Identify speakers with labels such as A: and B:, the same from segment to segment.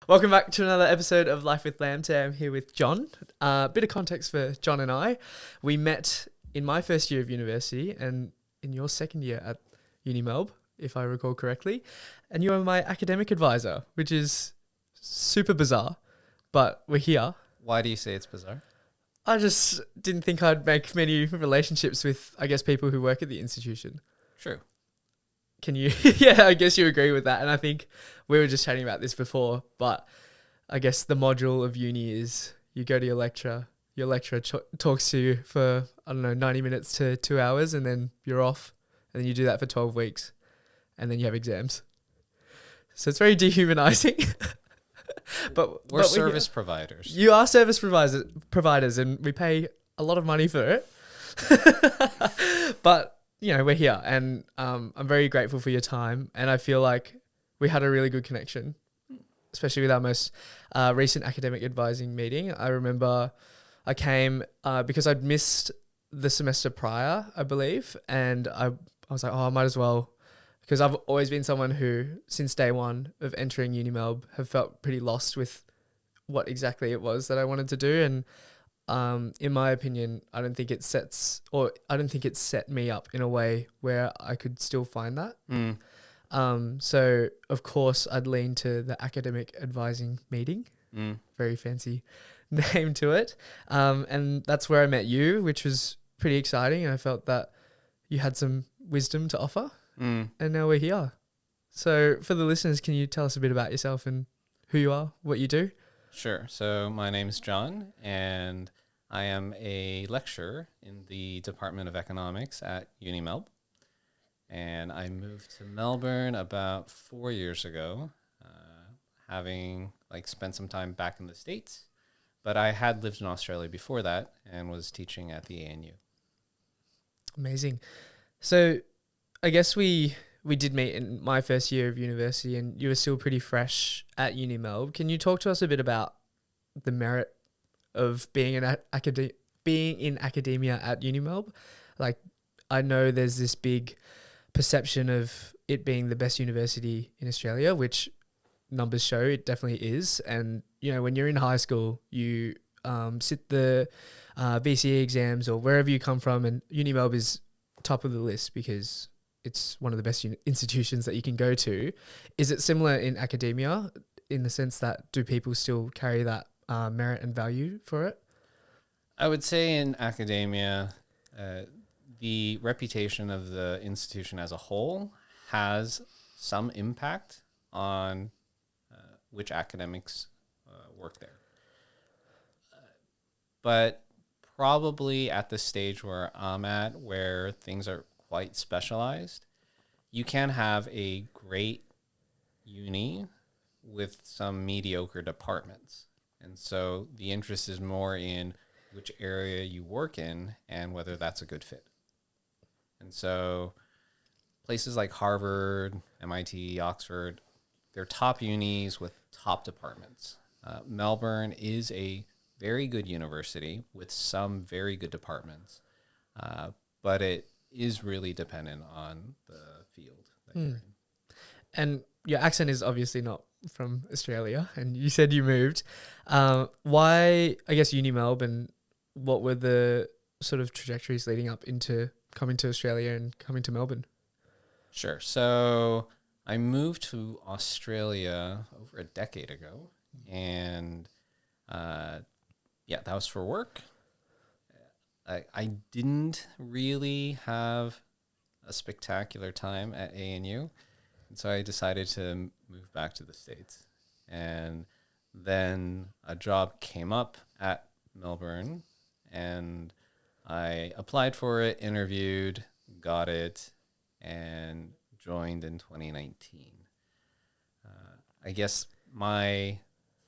A: Welcome back to another episode of Life with Lamb. Today I'm here with John. Bit of context for John and I. We met in my first year of university and in your second year at Uni Melb, if I recall correctly. And you were my academic advisor, which is super bizarre, but we're here.
B: Why do you say it's bizarre?
A: I just didn't think I'd make many relationships with, I guess, people who work at the institution.
B: True.
A: Can you? Yeah, I guess you agree with that. And I think we were just chatting about this before, but I guess the module of uni is you go to your lecturer talks to you for, 90 minutes to 2 hours, and then you're off. And then you do that for 12 weeks, and then you have exams. So it's very dehumanizing.
B: We're service providers.
A: You are service providers, and we pay a lot of money for it. But we're here, and I'm very grateful for your time, and I feel like we had a really good connection, especially with our most recent academic advising meeting. I remember I came because I'd missed the semester prior, I believe, and I was like, I might as well, because I've always been someone who, since day one of entering Uni Melb, have felt pretty lost with what exactly it was that I wanted to do, and in my opinion, I don't think it set me up in a way where I could still find that. So of course I'd lean to the academic advising meeting, very fancy name to it. And that's where I met you, which was pretty exciting. And I felt that you had some wisdom to offer, and now we're here. So for the listeners, can you tell us a bit about yourself and who you are, what you do?
B: Sure. So my name is John, and I am a lecturer in the Department of Economics at Uni Melb. And I moved to Melbourne about 4 years ago, having spent some time back in the States. But I had lived in Australia before that and was teaching at the ANU.
A: Amazing. So I guess we did meet in my first year of university, and you were still pretty fresh at Uni Melb. Can you talk to us a bit about the merit of being in academia at Uni Melb? Like, I know there's this big perception of it being the best university in Australia, which numbers show it definitely is. And when you're in high school, you sit the VCE exams or wherever you come from, and Uni Melb is top of the list because it's one of the best institutions that you can go to. Is it similar in academia in the sense that do people still carry that merit and value for it?
B: I would say in academia, the reputation of the institution as a whole has some impact on which academics work there. But probably at the stage where I'm at, where things are quite specialized, you can have a great uni with some mediocre departments. And so the interest is more in which area you work in and whether that's a good fit. And so places like Harvard, MIT, Oxford, they're top unis with top departments. Melbourne is a very good university with some very good departments, but it is really dependent on the field that you're in.
A: And your accent is obviously not from Australia, and you said you moved. Why, I guess, Uni Melb, and what were the sort of trajectories leading up into coming to Australia and coming to Melbourne?
B: Sure. So I moved to Australia over a decade ago, and that was for work. I didn't really have a spectacular time at ANU, and so I decided to move back to the States. And then a job came up at Melbourne, and I applied for it, interviewed, got it, and joined in 2019. I guess my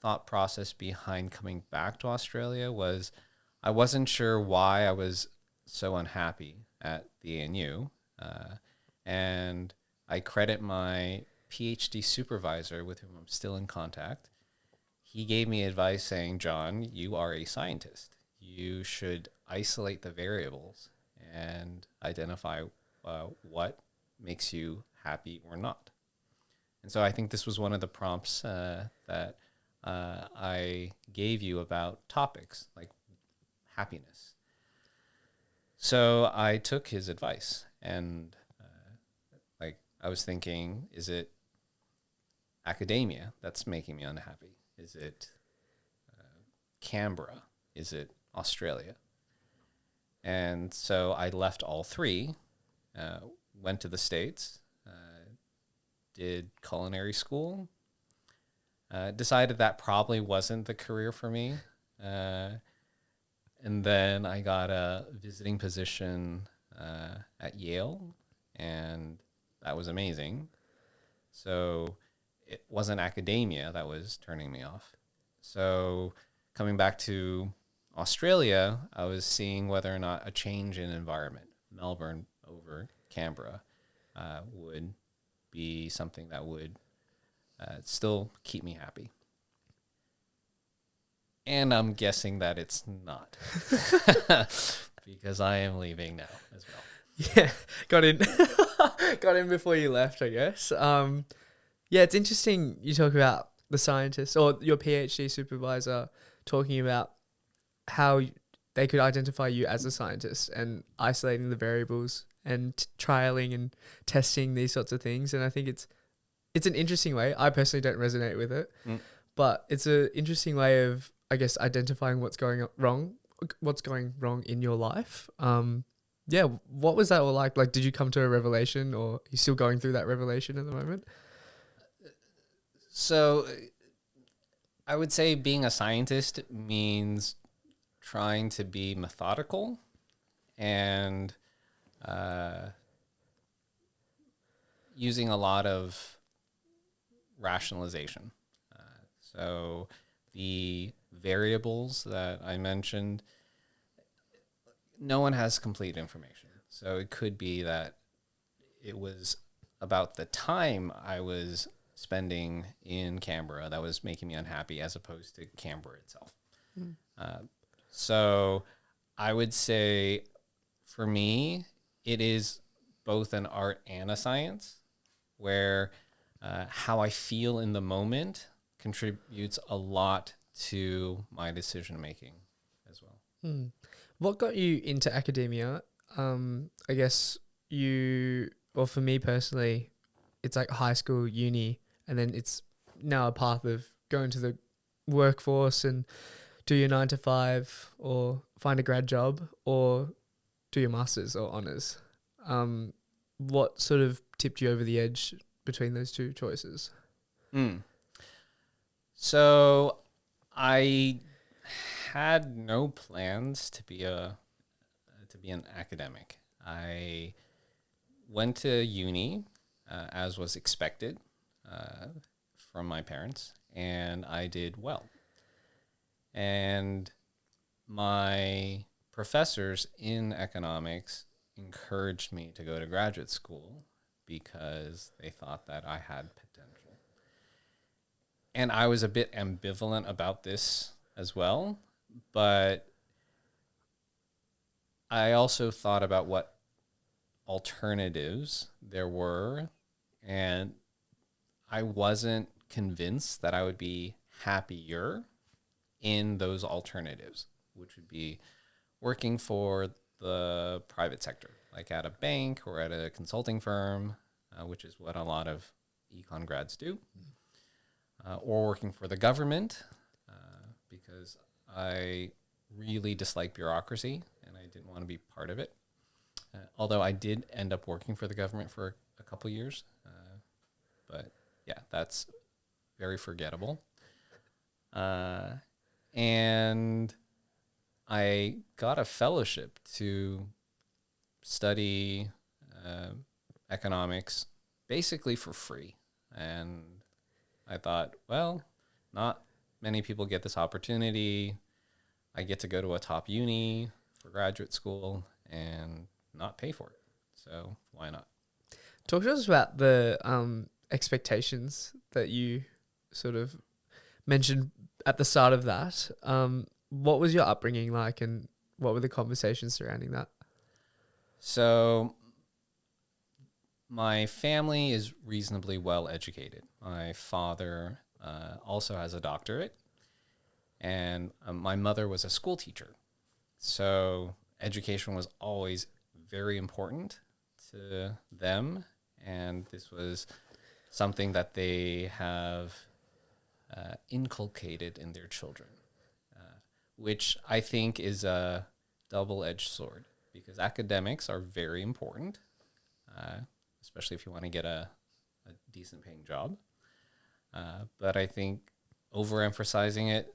B: thought process behind coming back to Australia was I wasn't sure why I was so unhappy at the ANU. And I credit my PhD supervisor, with whom I'm still in contact. He gave me advice saying, John, you are a scientist. You should isolate the variables and identify what makes you happy or not. And so I think this was one of the prompts that I gave you about topics like happiness. So I took his advice, and like I was thinking, is it academia that's making me unhappy? Is it Canberra? Is it Australia? And so I left all three, went to the States, did culinary school, decided that probably wasn't the career for me. And then I got a visiting position at Yale, and that was amazing. So it wasn't academia that was turning me off. So coming back to Australia, I was seeing whether or not a change in environment, Melbourne over Canberra, would be something that would still keep me happy. And I'm guessing that it's not, because I am leaving now as well.
A: Yeah, got in, got in before you left, I guess. Yeah, it's interesting you talk about the scientist or your PhD supervisor talking about how they could identify you as a scientist and isolating the variables and trialing and testing these sorts of things. And I think it's an interesting way. I personally don't resonate with it, but it's an interesting way of, I guess, identifying what's going wrong in your life. Yeah, what was that all like? Like, did you come to a revelation, or are you still going through that revelation at the moment?
B: So I would say being a scientist means trying to be methodical and using a lot of rationalization. So the variables that I mentioned, no one has complete information. So it could be that it was about the time I was spending in Canberra that was making me unhappy, as opposed to Canberra itself. So I would say for me, it is both an art and a science, where how I feel in the moment contributes a lot to my decision making as well.
A: What got you into academia? I guess well, for me personally, it's like high school, uni, and then it's now a path of going to the workforce and do your 9 to 5 or find a grad job or do your masters or honors. What sort of tipped you over the edge between those two choices?
B: So I had no plans to be an academic. I went to uni as was expected from my parents, and I did well. And my professors in economics encouraged me to go to graduate school because they thought that I had potential. And I was a bit ambivalent about this as well, but I also thought about what alternatives there were, and I wasn't convinced that I would be happier in those alternatives, which would be working for the private sector, like at a bank or at a consulting firm, which is what a lot of econ grads do, or working for the government, because I really dislike bureaucracy and I didn't want to be part of it. Although I did end up working for the government for a couple years, but yeah, that's very forgettable. And I got a fellowship to study economics basically for free. And I thought, well, not many people get this opportunity. I get to go to a top uni for graduate school and not pay for it. So why not?
A: Talk to us about the expectations that you sort of mentioned at the start of that. What was your upbringing like, and what were the conversations surrounding that?
B: So my family is reasonably well educated. My father also has a doctorate, and my mother was a school teacher. So education was always very important to them, and this was something that they have inculcated in their children, which I think is a double-edged sword, because academics are very important, especially if you want to get a decent paying job. But I think overemphasizing it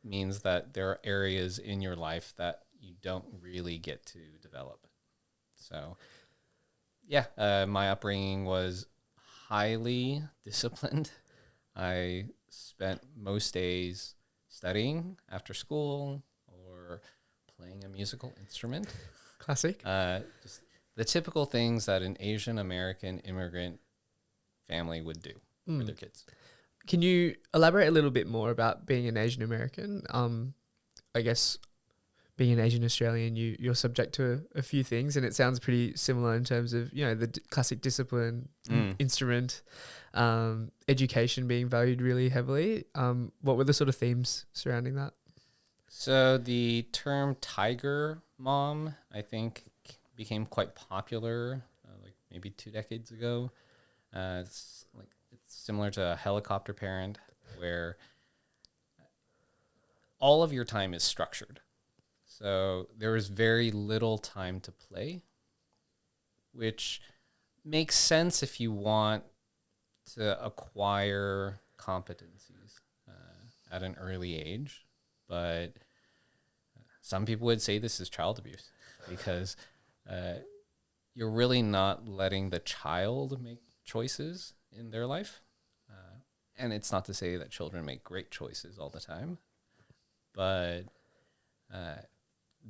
B: means that there are areas in your life that you don't really get to develop. So, yeah, my upbringing was highly disciplined. I spent most days studying after school or playing a musical instrument.
A: Classic.
B: Just the typical things that an Asian American immigrant family would do for their kids.
A: Can you elaborate a little bit more about being an Asian American? I guess being an Asian Australian, you're subject to a few things, and it sounds pretty similar in terms of, you know, the classic discipline, instrument, education being valued really heavily. What were the sort of themes surrounding that?
B: So the term tiger mom, I think, became quite popular like maybe 2 decades ago. It's similar to a helicopter parent, where all of your time is structured. So there is very little time to play, which makes sense if you want to acquire competencies at an early age. But some people would say this is child abuse, because you're really not letting the child make choices in their life. And it's not to say that children make great choices all the time, but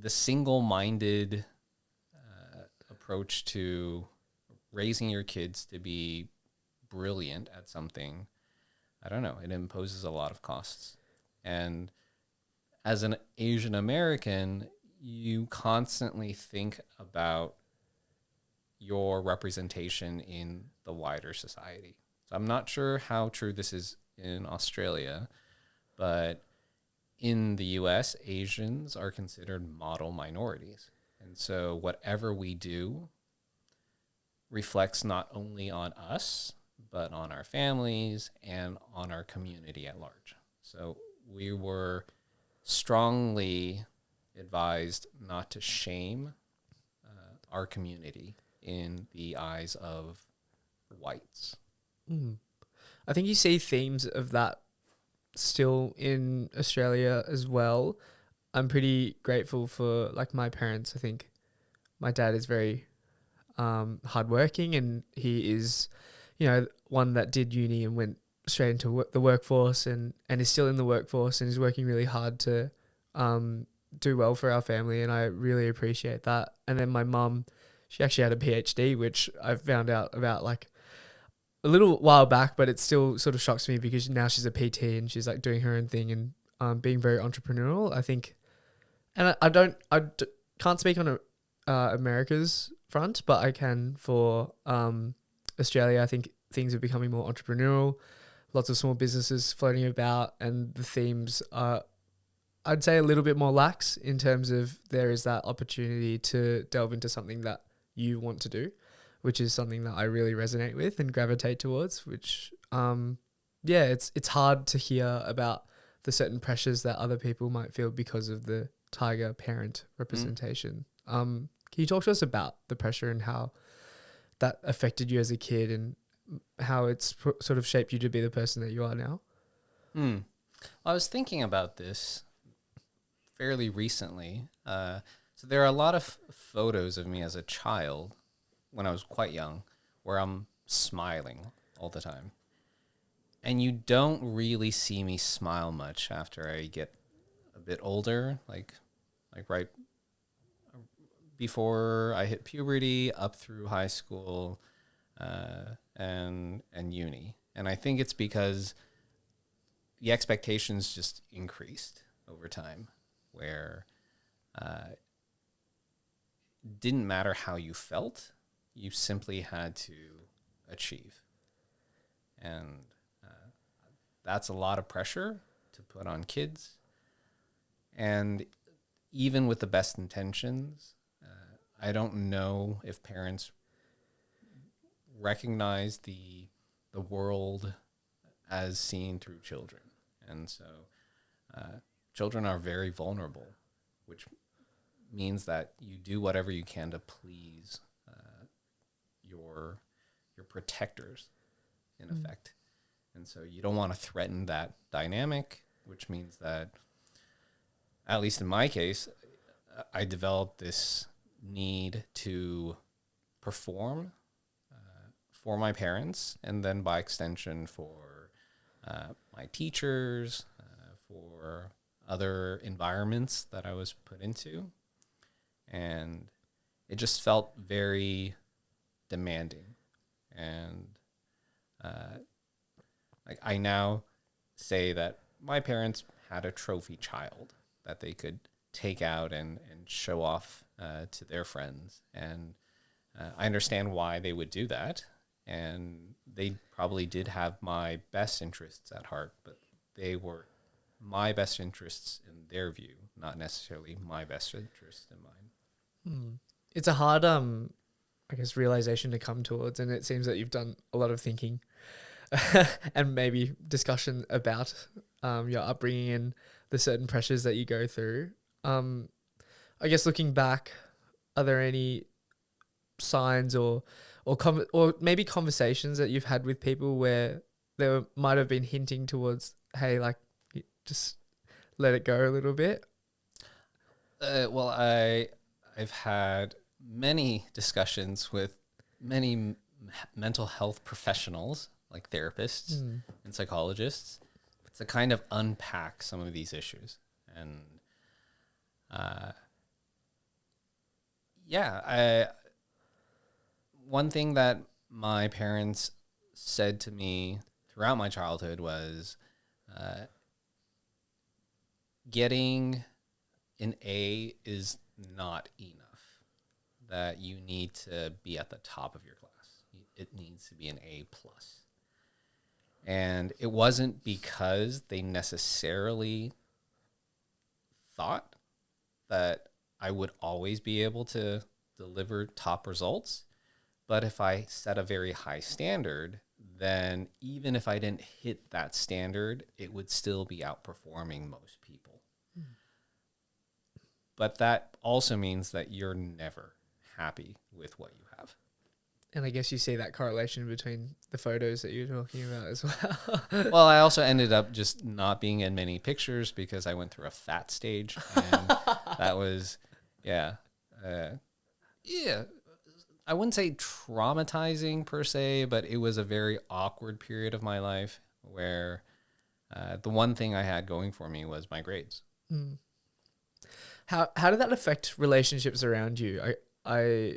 B: the single-minded approach to raising your kids to be brilliant at something, I don't know, it imposes a lot of costs. And as an Asian American, you constantly think about your representation in the wider society. So I'm not sure how true this is in Australia, but in the US, Asians are considered model minorities. And so whatever we do reflects not only on us, but on our families and on our community at large. So we were strongly advised not to shame our community in the eyes of whites.
A: I think you see themes of that still in Australia as well. I'm pretty grateful for, like, my parents. I think my dad is very hardworking, and he is, you know, one that did uni and went straight into the workforce, and is still in the workforce, and is working really hard to do well for our family, and I really appreciate that. And then my mum, she actually had a PhD, which I found out about like a little while back, but it still sort of shocks me because now she's a PT and she's like doing her own thing and being very entrepreneurial, I think. And I can't speak on America's front, but I can for Australia. I think things are becoming more entrepreneurial, lots of small businesses floating about, and the themes are, I'd say, a little bit more lax in terms of there is that opportunity to delve into something that you want to do, which is something that I really resonate with and gravitate towards, which, it's hard to hear about the certain pressures that other people might feel because of the tiger parent representation. Can you talk to us about the pressure and how that affected you as a kid and how it's sort of shaped you to be the person that you are now?
B: I was thinking about this fairly recently. So there are a lot of photos of me as a child when I was quite young where I'm smiling all the time. And you don't really see me smile much after I get a bit older, like right before I hit puberty, up through high school, and uni. And I think it's because the expectations just increased over time, where didn't matter how you felt, you simply had to achieve. And that's a lot of pressure to put on kids. And even with the best intentions, I don't know if parents recognize the world as seen through children. And so children are very vulnerable, which means that you do whatever you can to please your protectors, in effect. And so you don't want to threaten that dynamic, which means that, at least in my case, I developed this need to perform for my parents, and then by extension for my teachers, for other environments that I was put into. And it just felt very demanding. And like I now say that my parents had a trophy child that they could take out and show off to their friends. And I understand why they would do that. And they probably did have my best interests at heart, but they were my best interests in their view, not necessarily my best interests in mine.
A: It's a hard, I guess, realization to come towards, and it seems that you've done a lot of thinking and maybe discussion about your upbringing and the certain pressures that you go through. I guess looking back, are there any signs or maybe conversations that you've had with people where they might have been hinting towards, hey, like, just let it go a little bit?
B: Well, I've had many discussions with many mental health professionals, like therapists and psychologists, to kind of unpack some of these issues. And one thing that my parents said to me throughout my childhood was getting an A is not enough, that you need to be at the top of your class. It needs to be an A+. And it wasn't because they necessarily thought that I would always be able to deliver top results. But if I set a very high standard, then even if I didn't hit that standard, it would still be outperforming most people. But that also means that you're never happy with what you have.
A: And I guess you see that correlation between the photos that you're talking about as well.
B: Well, I also ended up just not being in many pictures because I went through a fat stage. And that was, I wouldn't say traumatizing per se, but it was a very awkward period of my life where the one thing I had going for me was my grades.
A: How did that affect relationships around you? I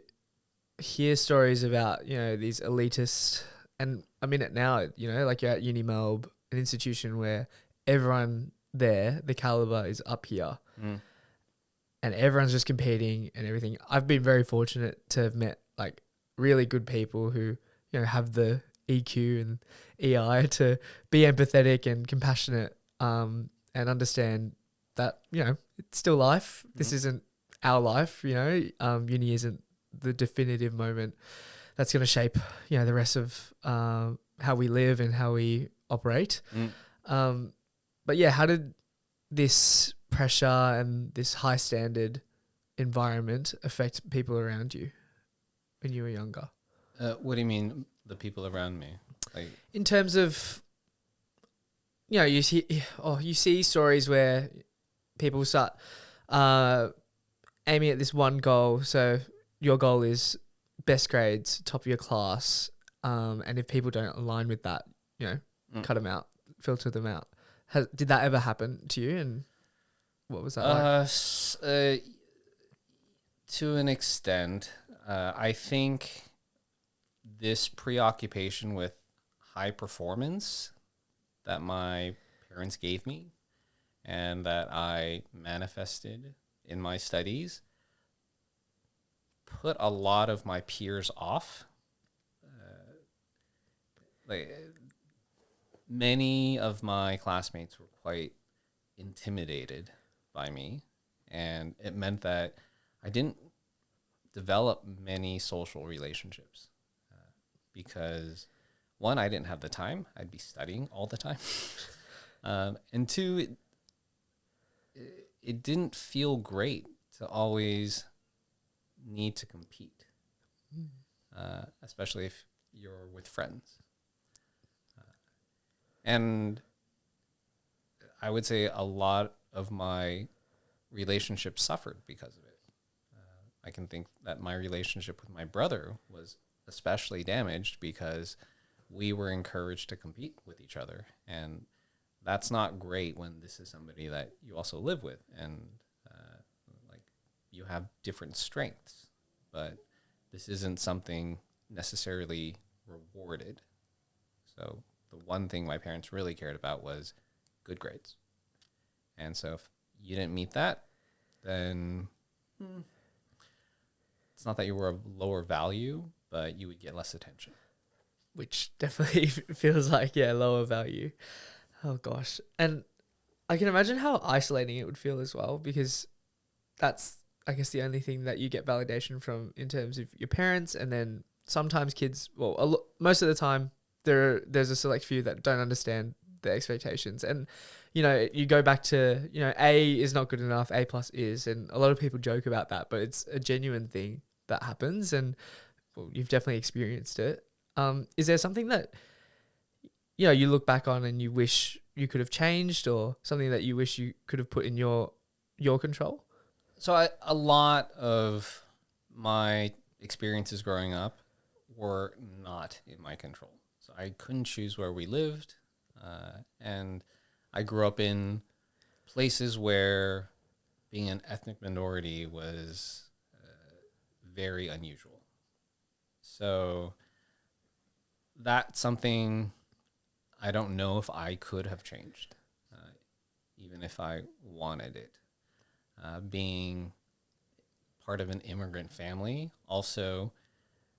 A: hear stories about, these elitist, and I mean it now, like you're at Uni Melb, an institution where everyone there, the caliber is up here. And everyone's just competing and everything. I've been very fortunate to have met like really good people who, have the EQ and EI to be empathetic and compassionate, and understand that, it's still life. This isn't our life, uni isn't the definitive moment that's going to shape, the rest of how we live and how we operate. But yeah, how did this pressure and this high standard environment affect people around you when you were younger?
B: What do you mean, the people around me? Like,
A: in terms of, you see stories where people start aiming at this one goal. So your goal is best grades, top of your class, and if people don't align with that, cut them out, filter them out. Did that ever happen to you? And what was that like?
B: To an extent, I think this preoccupation with high performance that my parents gave me and that I manifested in my studies put a lot of my peers off. many of my classmates were quite intimidated by me, and it meant that I didn't develop many social relationships because one, I didn't have the time. I'd be studying all the time. And two, it didn't feel great to always need to compete, especially if you're with friends. And I would say a lot of my relationships suffered because of it. I can think that my relationship with my brother was especially damaged because we were encouraged to compete with each other. And that's not great when this is somebody that you also live with and like you have different strengths, but this isn't something necessarily rewarded. So the one thing my parents really cared about was good grades. And so if you didn't meet that, then it's not that you were of lower value, but you would get less attention.
A: Which definitely feels like, yeah, lower value. Oh, gosh. And I can imagine how isolating it would feel as well, because that's, I guess, the only thing that you get validation from in terms of your parents. And then sometimes kids, well, most of the time, there's a select few that don't understand the expectations. And, you know, you go back to, you know, A is not good enough, A plus is. And a lot of people joke about that, but it's a genuine thing that happens. And well, you've definitely experienced it. Is there something that, you know, you look back on and you wish you could have changed, or something that you wish you could have put in your control?
B: So a lot of my experiences growing up were not in my control. So I couldn't choose where we lived. And I grew up in places where being an ethnic minority was very unusual. So that's something I don't know if I could have changed, even if I wanted it. Being part of an immigrant family also,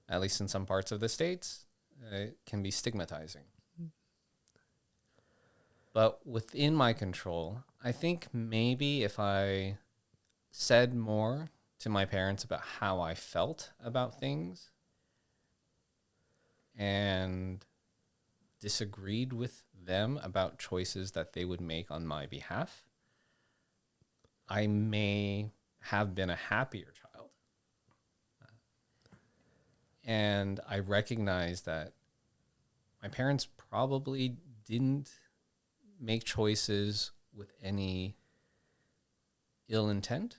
B: at least in some parts of the States, can be stigmatizing. But within my control, I think maybe if I said more to my parents about how I felt about things and disagreed with them about choices that they would make on my behalf, I may have been a happier child. And I recognize that my parents probably didn't make choices with any ill intent,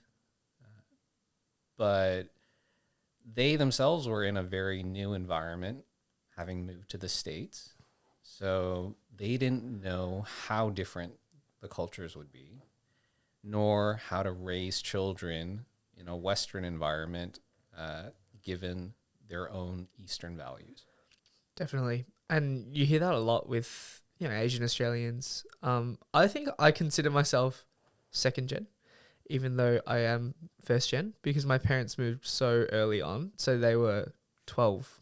B: but they themselves were in a very new environment, having moved to the States. So they didn't know how different the cultures would be, nor how to raise children in a Western environment, given their own Eastern values.
A: Definitely. And you hear that a lot with, you know, Asian Australians. I think I consider myself second gen, even though I am first gen, because my parents moved so early on. So they were 12,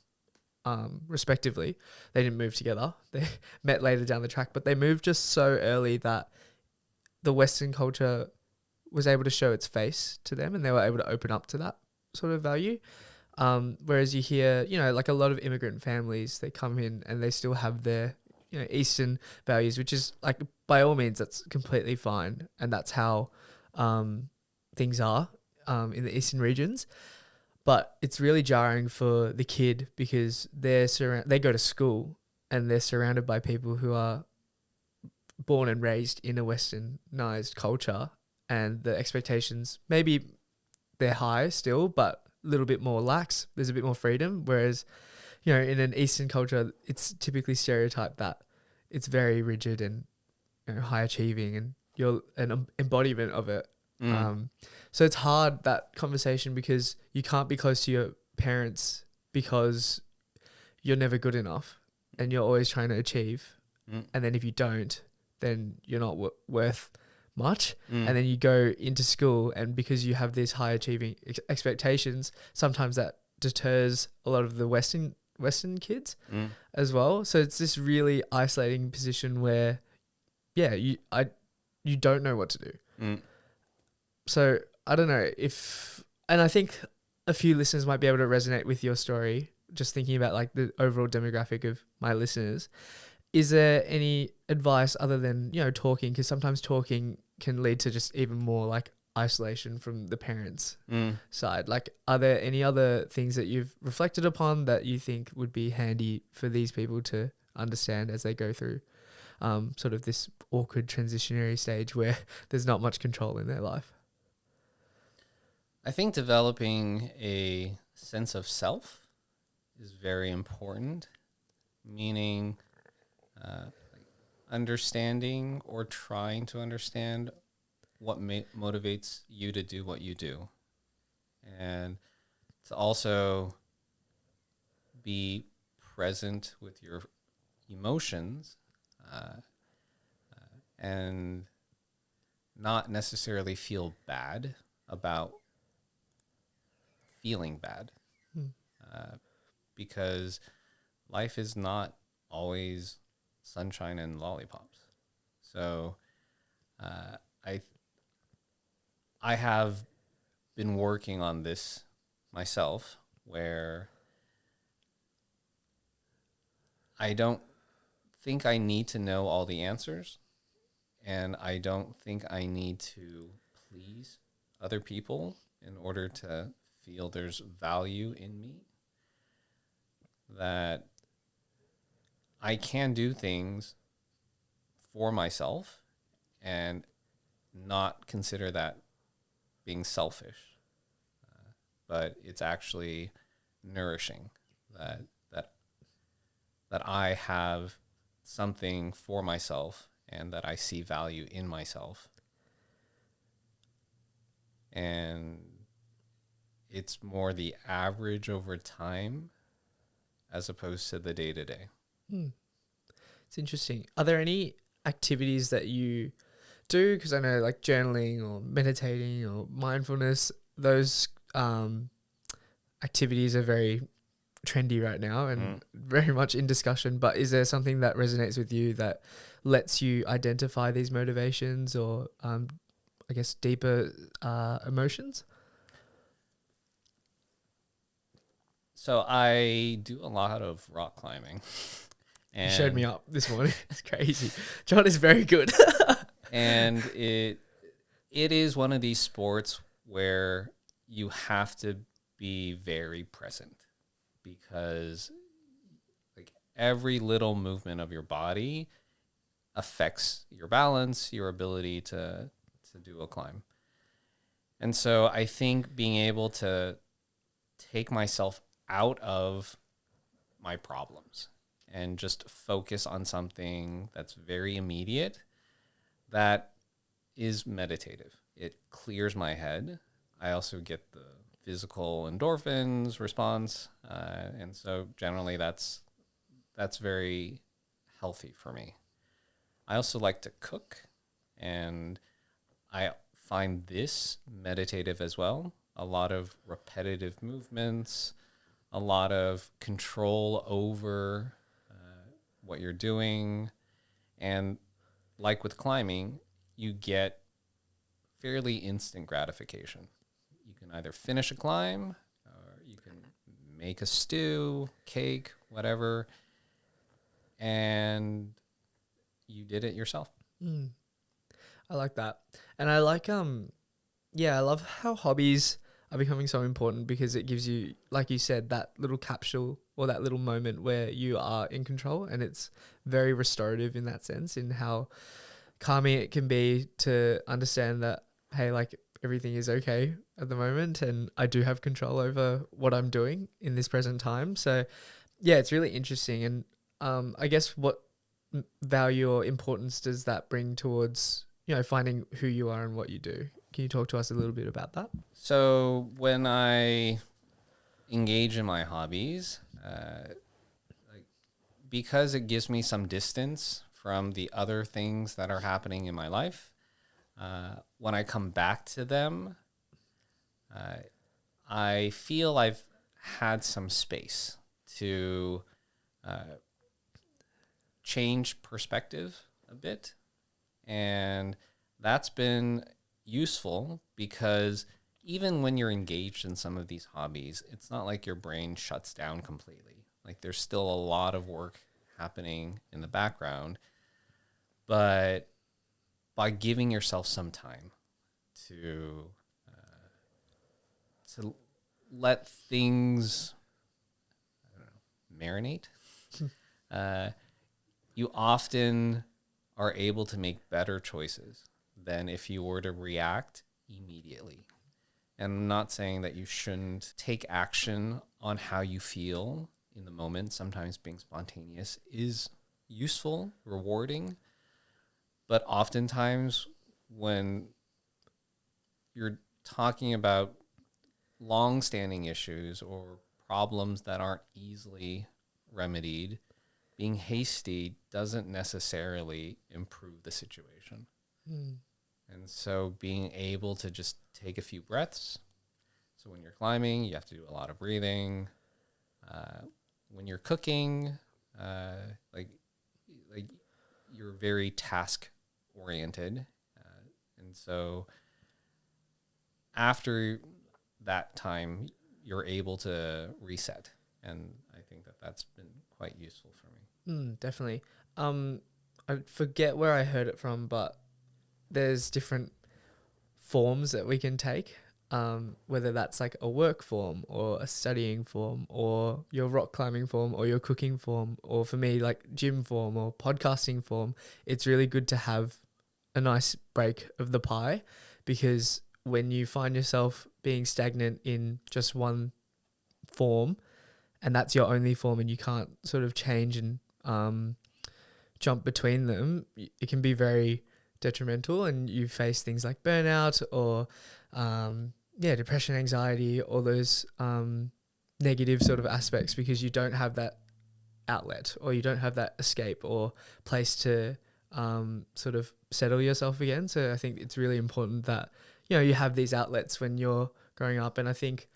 A: respectively. They didn't move together. They met later down the track, but they moved just so early that the Western culture was able to show its face to them, and they were able to open up to that sort of value. Whereas you hear, you know, like a lot of immigrant families, they come in and they still have their, you know, Eastern values, which is like, by all means, that's completely fine. And that's how things are in the Eastern regions. But it's really jarring for the kid, because they go to school and they're surrounded by people who are born and raised in a westernized culture, and the expectations, maybe they're high still, but a little bit more lax. There's a bit more freedom. Whereas, you know, in an Eastern culture, it's typically stereotyped that it's very rigid and, you know, high achieving, and you're an embodiment of it. So it's hard, that conversation, because you can't be close to your parents because you're never good enough and you're always trying to achieve. And then if you don't, then you're not worth much. And then you go into school, and because you have these high achieving expectations, sometimes that deters a lot of the Western Western kids as well. So it's this really isolating position where, yeah, you don't know what to do. So I don't know and I think a few listeners might be able to resonate with your story, just thinking about like the overall demographic of my listeners. Is there any advice other than, talking? Because sometimes talking can lead to just even more like isolation from the parents' side. Like, are there any other things that you've reflected upon that you think would be handy for these people to understand as they go through sort of this awkward transitionary stage where there's not much control in their life?
B: I think developing a sense of self is very important, meaning understanding or trying to understand what motivates you to do what you do, and to also be present with your emotions and not necessarily feel bad about feeling bad, because life is not always sunshine and lollipops. So I have been working on this myself, where I don't think I need to know all the answers, and I don't think I need to please other people in order to feel there's value in me. That I can do things for myself and not consider that being selfish, but it's actually nourishing that I have something for myself and that I see value in myself. And it's more the average over time as opposed to the day-to-day.
A: It's interesting. Are there any activities that you do? Because I know like journaling or meditating or mindfulness, those activities are very trendy right now and very much in discussion. But is there something that resonates with you that lets you identify these motivations or I guess deeper emotions?
B: So I do a lot of rock climbing.
A: You showed me up this morning. It's crazy. John is very good.
B: And it is one of these sports where you have to be very present, because like every little movement of your body affects your balance, your ability to do a climb. And so I think being able to take myself out of my problems and just focus on something that's very immediate, that is meditative. It clears my head. I also get the physical endorphins response. And so generally that's very healthy for me. I also like to cook, and I find this meditative as well. A lot of repetitive movements, a lot of control over what you're doing. And like with climbing, you get fairly instant gratification. You can either finish a climb, or you can make a stew, cake, whatever, and you did it yourself.
A: I like that. And I like, I love how hobbies are becoming so important, because it gives you, like you said, that little capsule or that little moment where you are in control, and it's very restorative in that sense, in how calming it can be to understand that, hey, like everything is okay at the moment and I do have control over what I'm doing in this present time. So yeah, it's really interesting. And I guess what value or importance does that bring towards, finding who you are and what you do? Can you talk to us a little bit about that?
B: So when I engage in my hobbies, because it gives me some distance from the other things that are happening in my life, when I come back to them, I feel I've had some space to change perspective a bit. And that's been useful because even when you're engaged in some of these hobbies, it's not like your brain shuts down completely. Like there's still a lot of work happening in the background, but by giving yourself some time to let things, I don't know, marinate, you often are able to make better choices than if you were to react immediately. And I'm not saying that you shouldn't take action on how you feel in the moment. Sometimes being spontaneous is useful, rewarding, but oftentimes when you're talking about long-standing issues or problems that aren't easily remedied, being hasty doesn't necessarily improve the situation. And so being able to just take a few breaths. So when you're climbing, you have to do a lot of breathing. When you're cooking, like you're very task oriented. And so after that time, you're able to reset. And I think that that's been quite useful for me.
A: Definitely. I forget where I heard it from, but there's different forms that we can take, whether that's like a work form or a studying form or your rock climbing form or your cooking form, or for me, like gym form or podcasting form. It's really good to have a nice break of the pie, because when you find yourself being stagnant in just one form and that's your only form and you can't sort of change and jump between them, it can be very detrimental, and you face things like burnout or depression, anxiety, all those negative sort of aspects, because you don't have that outlet or you don't have that escape or place to sort of settle yourself again. So I think it's really important that you have these outlets when you're growing up. And I think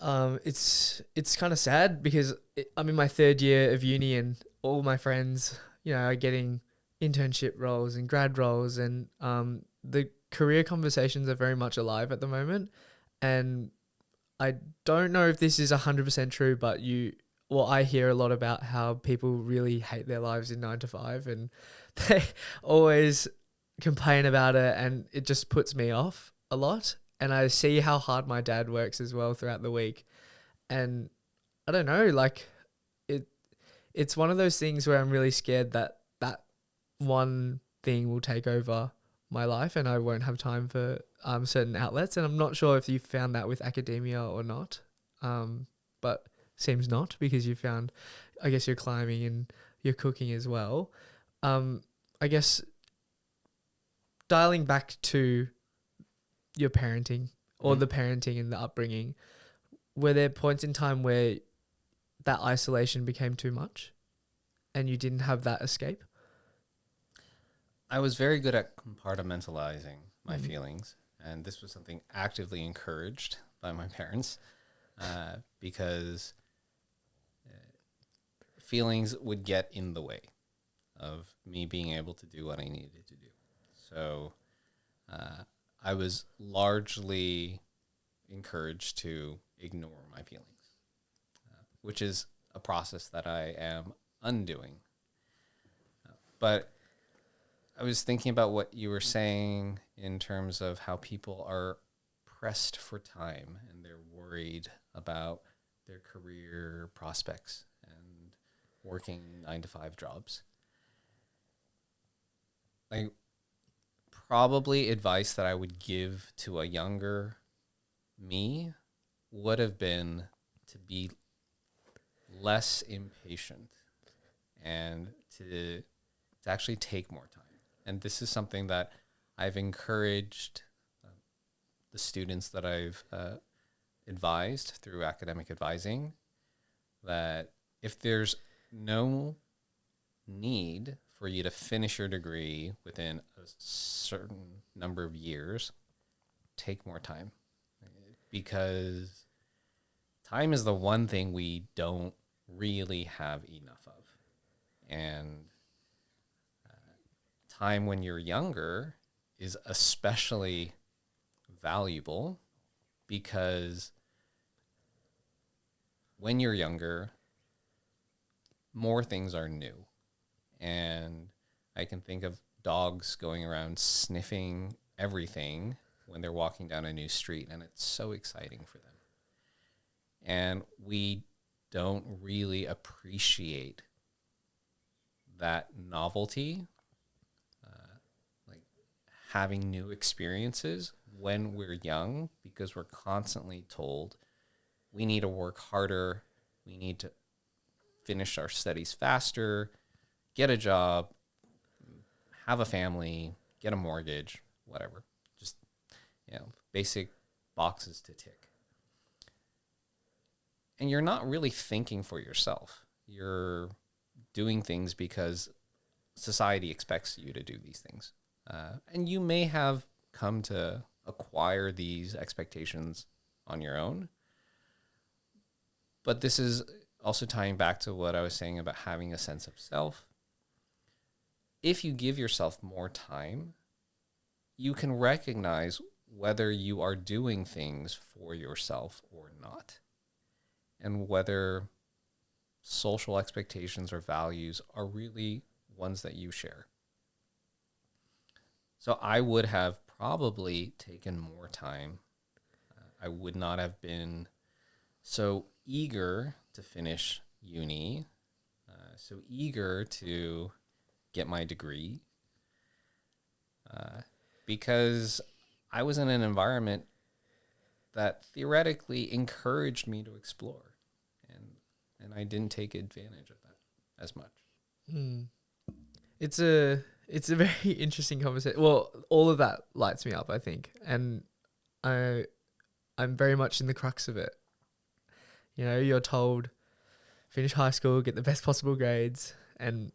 A: it's kind of sad because I'm in my third year of uni and all my friends are getting internship roles and grad roles, and the career conversations are very much alive at the moment. And I don't know if this is 100% true, but I hear a lot about how people really hate their lives in 9 to 5, and they always complain about it, and it just puts me off a lot. And I see how hard my dad works as well throughout the week, and I don't know, like it's one of those things where I'm really scared that one thing will take over my life and I won't have time for certain outlets. And I'm not sure if you found that with academia or not, but seems not, because you found, I guess, your climbing and your cooking as well. I guess dialing back to your parenting or the parenting and the upbringing, were there points in time where that isolation became too much and you didn't have that escape?
B: I was very good at compartmentalizing my feelings, and this was something actively encouraged by my parents, because feelings would get in the way of me being able to do what I needed to do. So I was largely encouraged to ignore my feelings, which is a process that I am undoing. But I was thinking about what you were saying in terms of how people are pressed for time and they're worried about their career prospects and working 9 to 5 jobs. Like, probably advice that I would give to a younger me would have been to be less impatient and to actually take more time. And this is something that I've encouraged the students that I've advised through academic advising, that if there's no need for you to finish your degree within a certain number of years, take more time, because time is the one thing we don't really have enough of. And time when you're younger is especially valuable because when you're younger, more things are new. And I can think of dogs going around sniffing everything when they're walking down a new street, and it's so exciting for them. And we don't really appreciate that novelty, like having new experiences when we're young, because we're constantly told we need to work harder, we need to finish our studies faster, get a job, have a family, get a mortgage, whatever. Just, basic boxes to tick. And you're not really thinking for yourself. You're doing things because society expects you to do these things. And you may have come to acquire these expectations on your own. But this is also tying back to what I was saying about having a sense of self. If you give yourself more time, you can recognize whether you are doing things for yourself or not, and whether social expectations or values are really ones that you share. So I would have probably taken more time. I would not have been so eager to finish uni, so eager to get my degree, because I was in an environment that theoretically encouraged me to explore, and I didn't take advantage of that as much.
A: It's a very interesting conversation. Well, all of that lights me up, I think, and I'm very much in the crux of it. You're told finish high school, get the best possible grades, and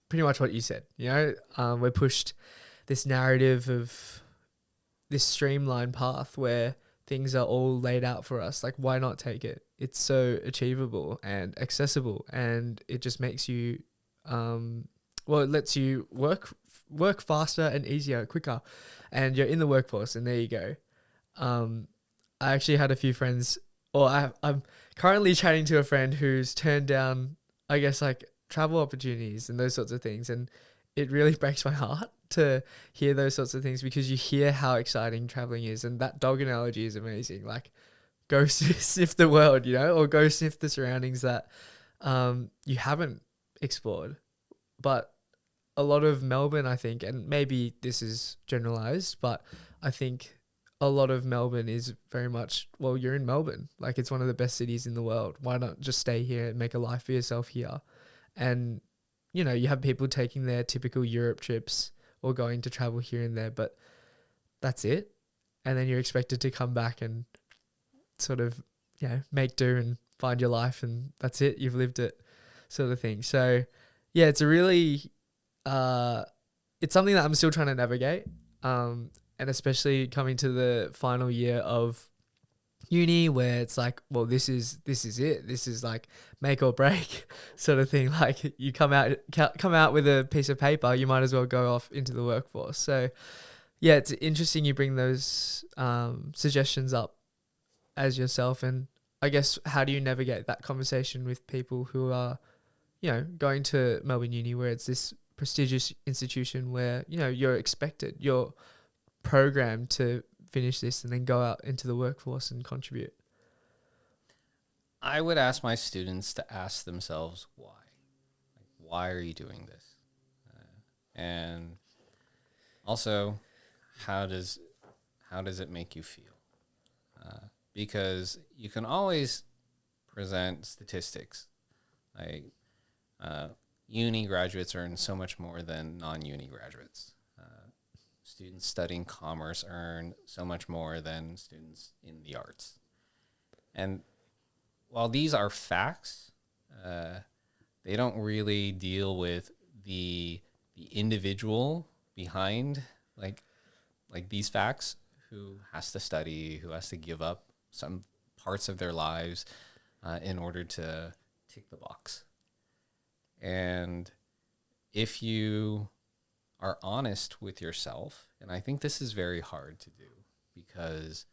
A: pretty much what you said. We're pushed this narrative of this streamlined path where things are all laid out for us. Like, why not take it? It's so achievable and accessible, and it just makes you, it lets you work faster and easier, quicker, and you're in the workforce, and there you go. I actually had a few friends, or I'm currently chatting to a friend who's turned down, I guess, like travel opportunities and those sorts of things, and it really breaks my heart to hear those sorts of things, because you hear how exciting traveling is, and that dog analogy is amazing. Like, go sniff the world, or go sniff the surroundings that you haven't explored. But a lot of Melbourne, I think, and maybe this is generalized, but I think a lot of Melbourne is very much, well, you're in Melbourne. Like, it's one of the best cities in the world. Why not just stay here and make a life for yourself here? And, you have people taking their typical Europe trips or going to travel here and there, but that's it. And then you're expected to come back and sort of, make do and find your life, and that's it. You've lived it, sort of thing. So, yeah, it's a really, it's something that I'm still trying to navigate. And especially coming to the final year of uni, where it's like, well, this is it. This is like make or break sort of thing. Like, you come out with a piece of paper, you might as well go off into the workforce. So, yeah, it's interesting you bring those suggestions up as yourself. And I guess, how do you navigate that conversation with people who are, going to Melbourne Uni, where it's this prestigious institution where, you're expected, you're programmed to finish this and then go out into the workforce and contribute?
B: I would ask my students to ask themselves why. Like, why are you doing this? And also, how does it make you feel? Because you can always present statistics. Like, uni graduates earn so much more than non-uni graduates. Students studying commerce earn so much more than students in the arts. And while these are facts, they don't really deal with the individual behind like these facts, who has to study, who has to give up some parts of their lives in order to tick the box. And if you are honest with yourself, and I think this is very hard to do because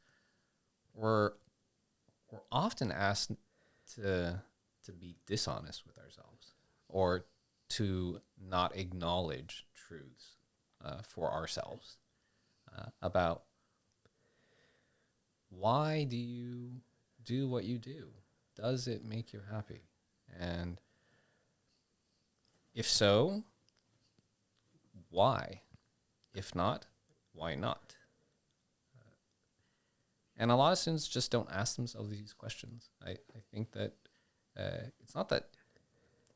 B: we're often asked to be dishonest with ourselves or to not acknowledge truths for ourselves about why do you do what you do? Does it make you happy? And if so, why? If not, why not? And a lot of students just don't ask themselves these questions. I think that it's not that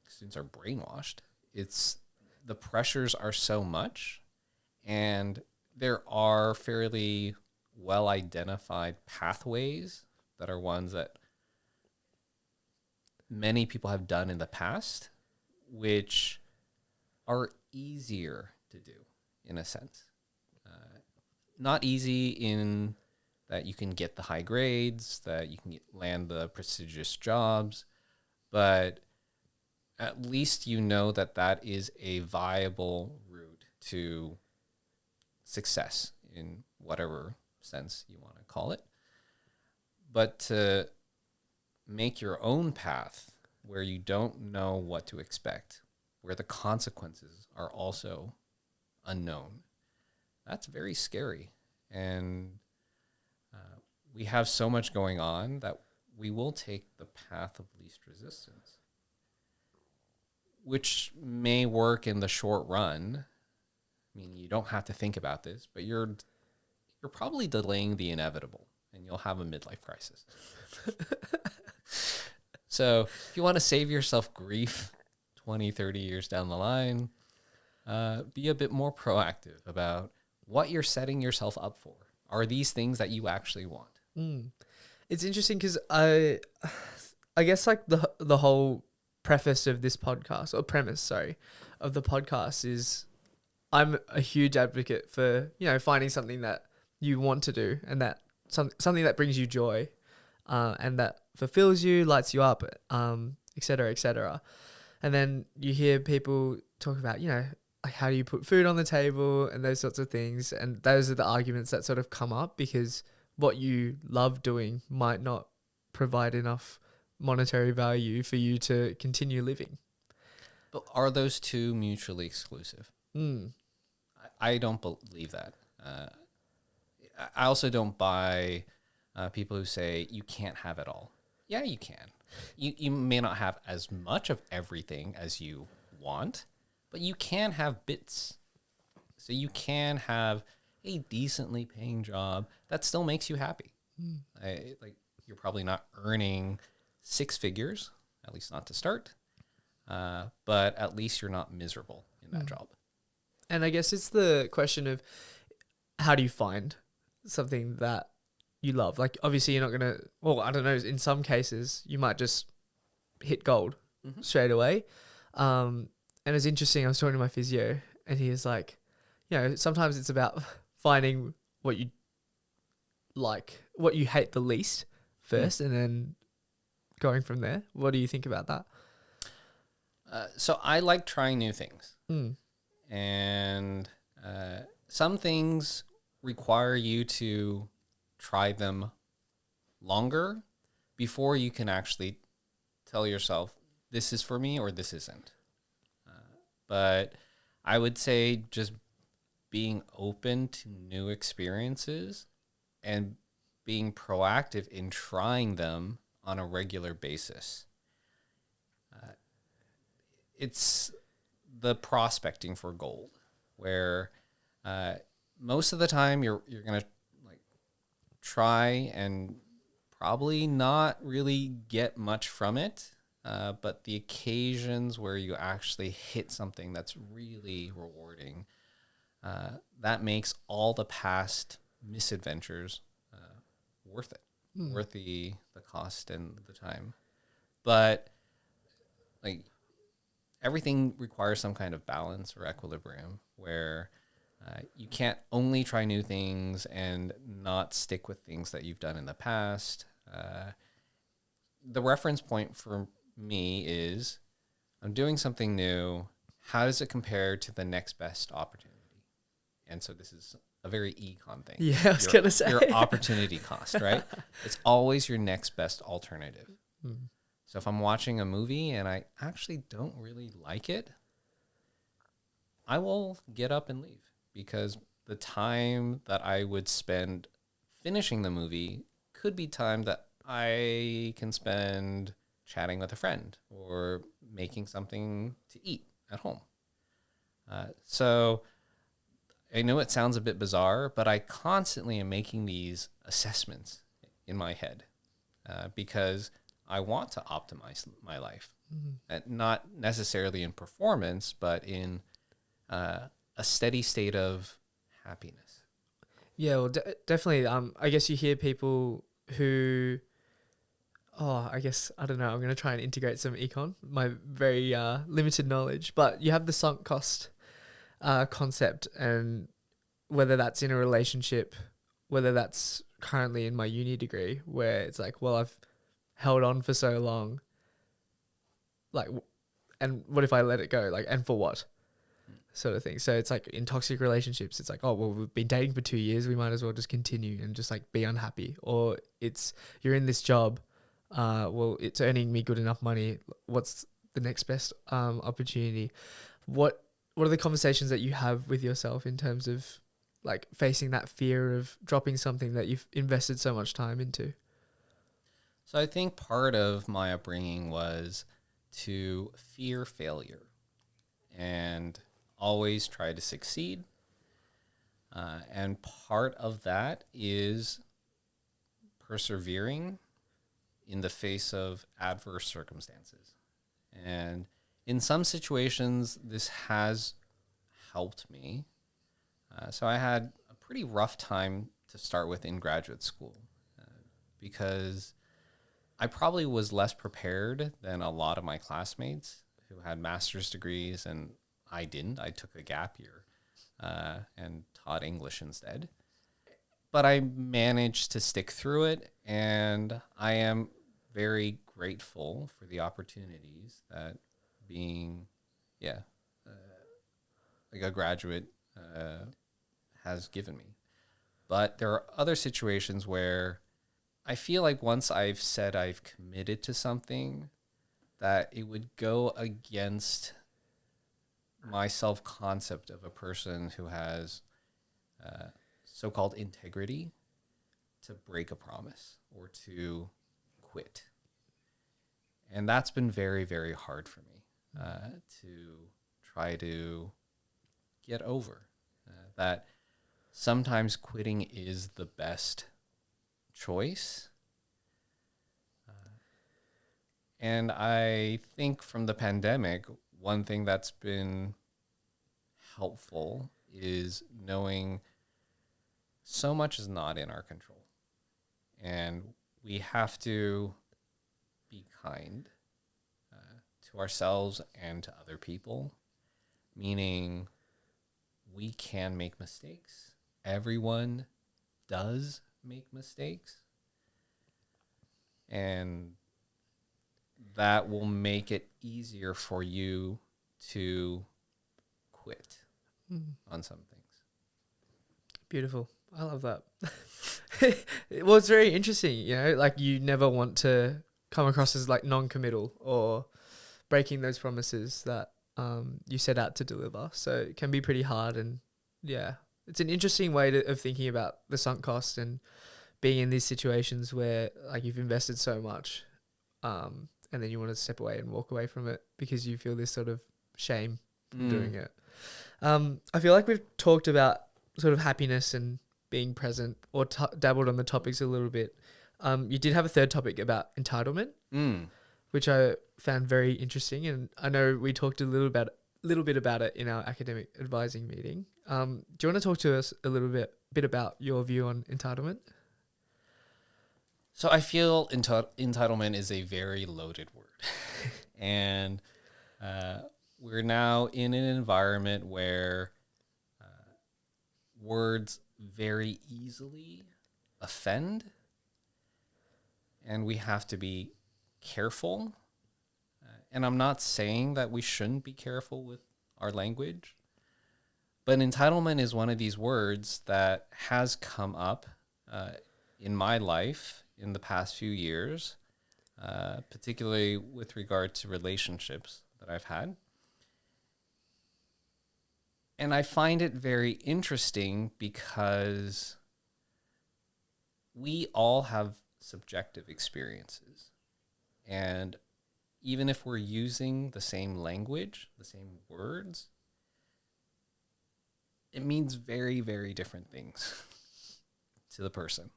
B: students are brainwashed. It's the pressures are so much, and there are fairly well-identified pathways that are ones that many people have done in the past, which are easier to do in a sense. Not easy in that you can get the high grades, that you can land the prestigious jobs, but at least you know that that is a viable route to success in whatever sense you want to call it. But to make your own path where you don't know what to expect, where the consequences are also unknown, that's very scary. And we have so much going on that we will take the path of least resistance, which may work in the short run. I mean, you don't have to think about this, but you're probably delaying the inevitable, and you'll have a midlife crisis. So if you want to save yourself grief 20, 30 years down the line, be a bit more proactive about what you're setting yourself up for. Are these things that you actually want?
A: It's interesting because I guess like the whole preface of this podcast, or premise, sorry, of the podcast is I'm a huge advocate for, finding something that you want to do and that something that brings you joy and that fulfills you, lights you up, et cetera, et cetera. And then you hear people talk about, like how do you put food on the table and those sorts of things. And those are the arguments that sort of come up because what you love doing might not provide enough monetary value for you to continue living.
B: But are those two mutually exclusive? I don't believe that. I also don't buy people who say you can't have it all. Yeah, you can. You may not have as much of everything as you want, but you can have bits. So you can have a decently paying job that still makes you happy. You're probably not earning six figures, at least not to start, but at least you're not miserable in that job.
A: And I guess it's the question of how do you find something that you love? Like, obviously you're not going to, well, I don't know, in some cases you might just hit gold straight away. And it's interesting, I was talking to my physio and he was like, sometimes it's about finding what you like, what you hate the least first and then going from there. What do you think about that?
B: So I like trying new things. And some things require you to try them longer before you can actually tell yourself, this is for me or this isn't. But I would say just being open to new experiences and being proactive in trying them on a regular basis. It's the prospecting for gold, where most of the time you're going to try and probably not really get much from it. But the occasions where you actually hit something that's really rewarding, that makes all the past misadventures worth it, worth the cost and the time. But everything requires some kind of balance or equilibrium where you can't only try new things and not stick with things that you've done in the past. the reference point for me is I'm doing something new. How does it compare to the next best opportunity? And so this is a very econ thing.
A: Yeah, I was going to say.
B: Your opportunity cost, right? It's always your next best alternative.
A: Mm.
B: So if I'm watching a movie and I actually don't really like it, I will get up and leave, because the time that I would spend finishing the movie could be time that I can spend chatting with a friend or making something to eat at home. So I know it sounds a bit bizarre, but I constantly am making these assessments in my head because I want to optimize my life. Not necessarily in performance, but in a steady state of happiness.
A: Yeah, well, definitely. I guess you hear people who, I guess, I don't know. I'm going to try and integrate some econ, my very limited knowledge. But you have the sunk cost concept, and whether that's in a relationship, whether that's currently in my uni degree, where it's like, well, I've held on for so long, like, and what if I let it go? Like, and for what? Sort of thing. So it's like in toxic relationships, it's like, oh, well, we've been dating for 2 years. We might as well just continue and just like be unhappy. Or it's, you're in this job. Well, it's earning me good enough money. What's the next best opportunity? What are the conversations that you have with yourself in terms of like facing that fear of dropping something that you've invested so much time into?
B: So I think part of my upbringing was to fear failure and always try to succeed. And part of that is persevering in the face of adverse circumstances. And in some situations, this has helped me. So I had a pretty rough time to start with in graduate school because I probably was less prepared than a lot of my classmates who had master's degrees, and I didn't. I took a gap year and taught English instead. But I managed to stick through it, and I am very grateful for the opportunities that being, like a graduate has given me. But there are other situations where I feel like once I've said I've committed to something, that it would go against my self-concept of a person who has so-called integrity to break a promise or to quit. And that's been very, very hard for me to try to get over. That sometimes quitting is the best choice. And I think from the pandemic, one thing that's been helpful is knowing so much is not in our control. And we have to be kind to ourselves and to other people, meaning we can make mistakes. Everyone does make mistakes. And that will make it easier for you to quit on some things.
A: Beautiful. I love that. Well, it's very interesting, you know, like you never want to come across as like non-committal or breaking those promises that you set out to deliver. So it can be pretty hard, and yeah, it's an interesting way of thinking about the sunk cost and being in these situations where like you've invested so much and then you want to step away and walk away from it because you feel this sort of shame from doing it. I feel like we've talked about sort of happiness and being present, or dabbled on the topics a little bit. You did have a third topic about entitlement, which I found very interesting, and I know we talked a little bit about it in our academic advising meeting. Do you want to talk to us a little bit about your view on entitlement?
B: So I feel entitlement is a very loaded word. And we're now in an environment where words very easily offend, and we have to be careful. And I'm not saying that we shouldn't be careful with our language, but entitlement is one of these words that has come up in my life in the past few years, particularly with regard to relationships that I've had. And I find it very interesting because we all have subjective experiences. And even if we're using the same language, the same words, it means very, very different things to the person.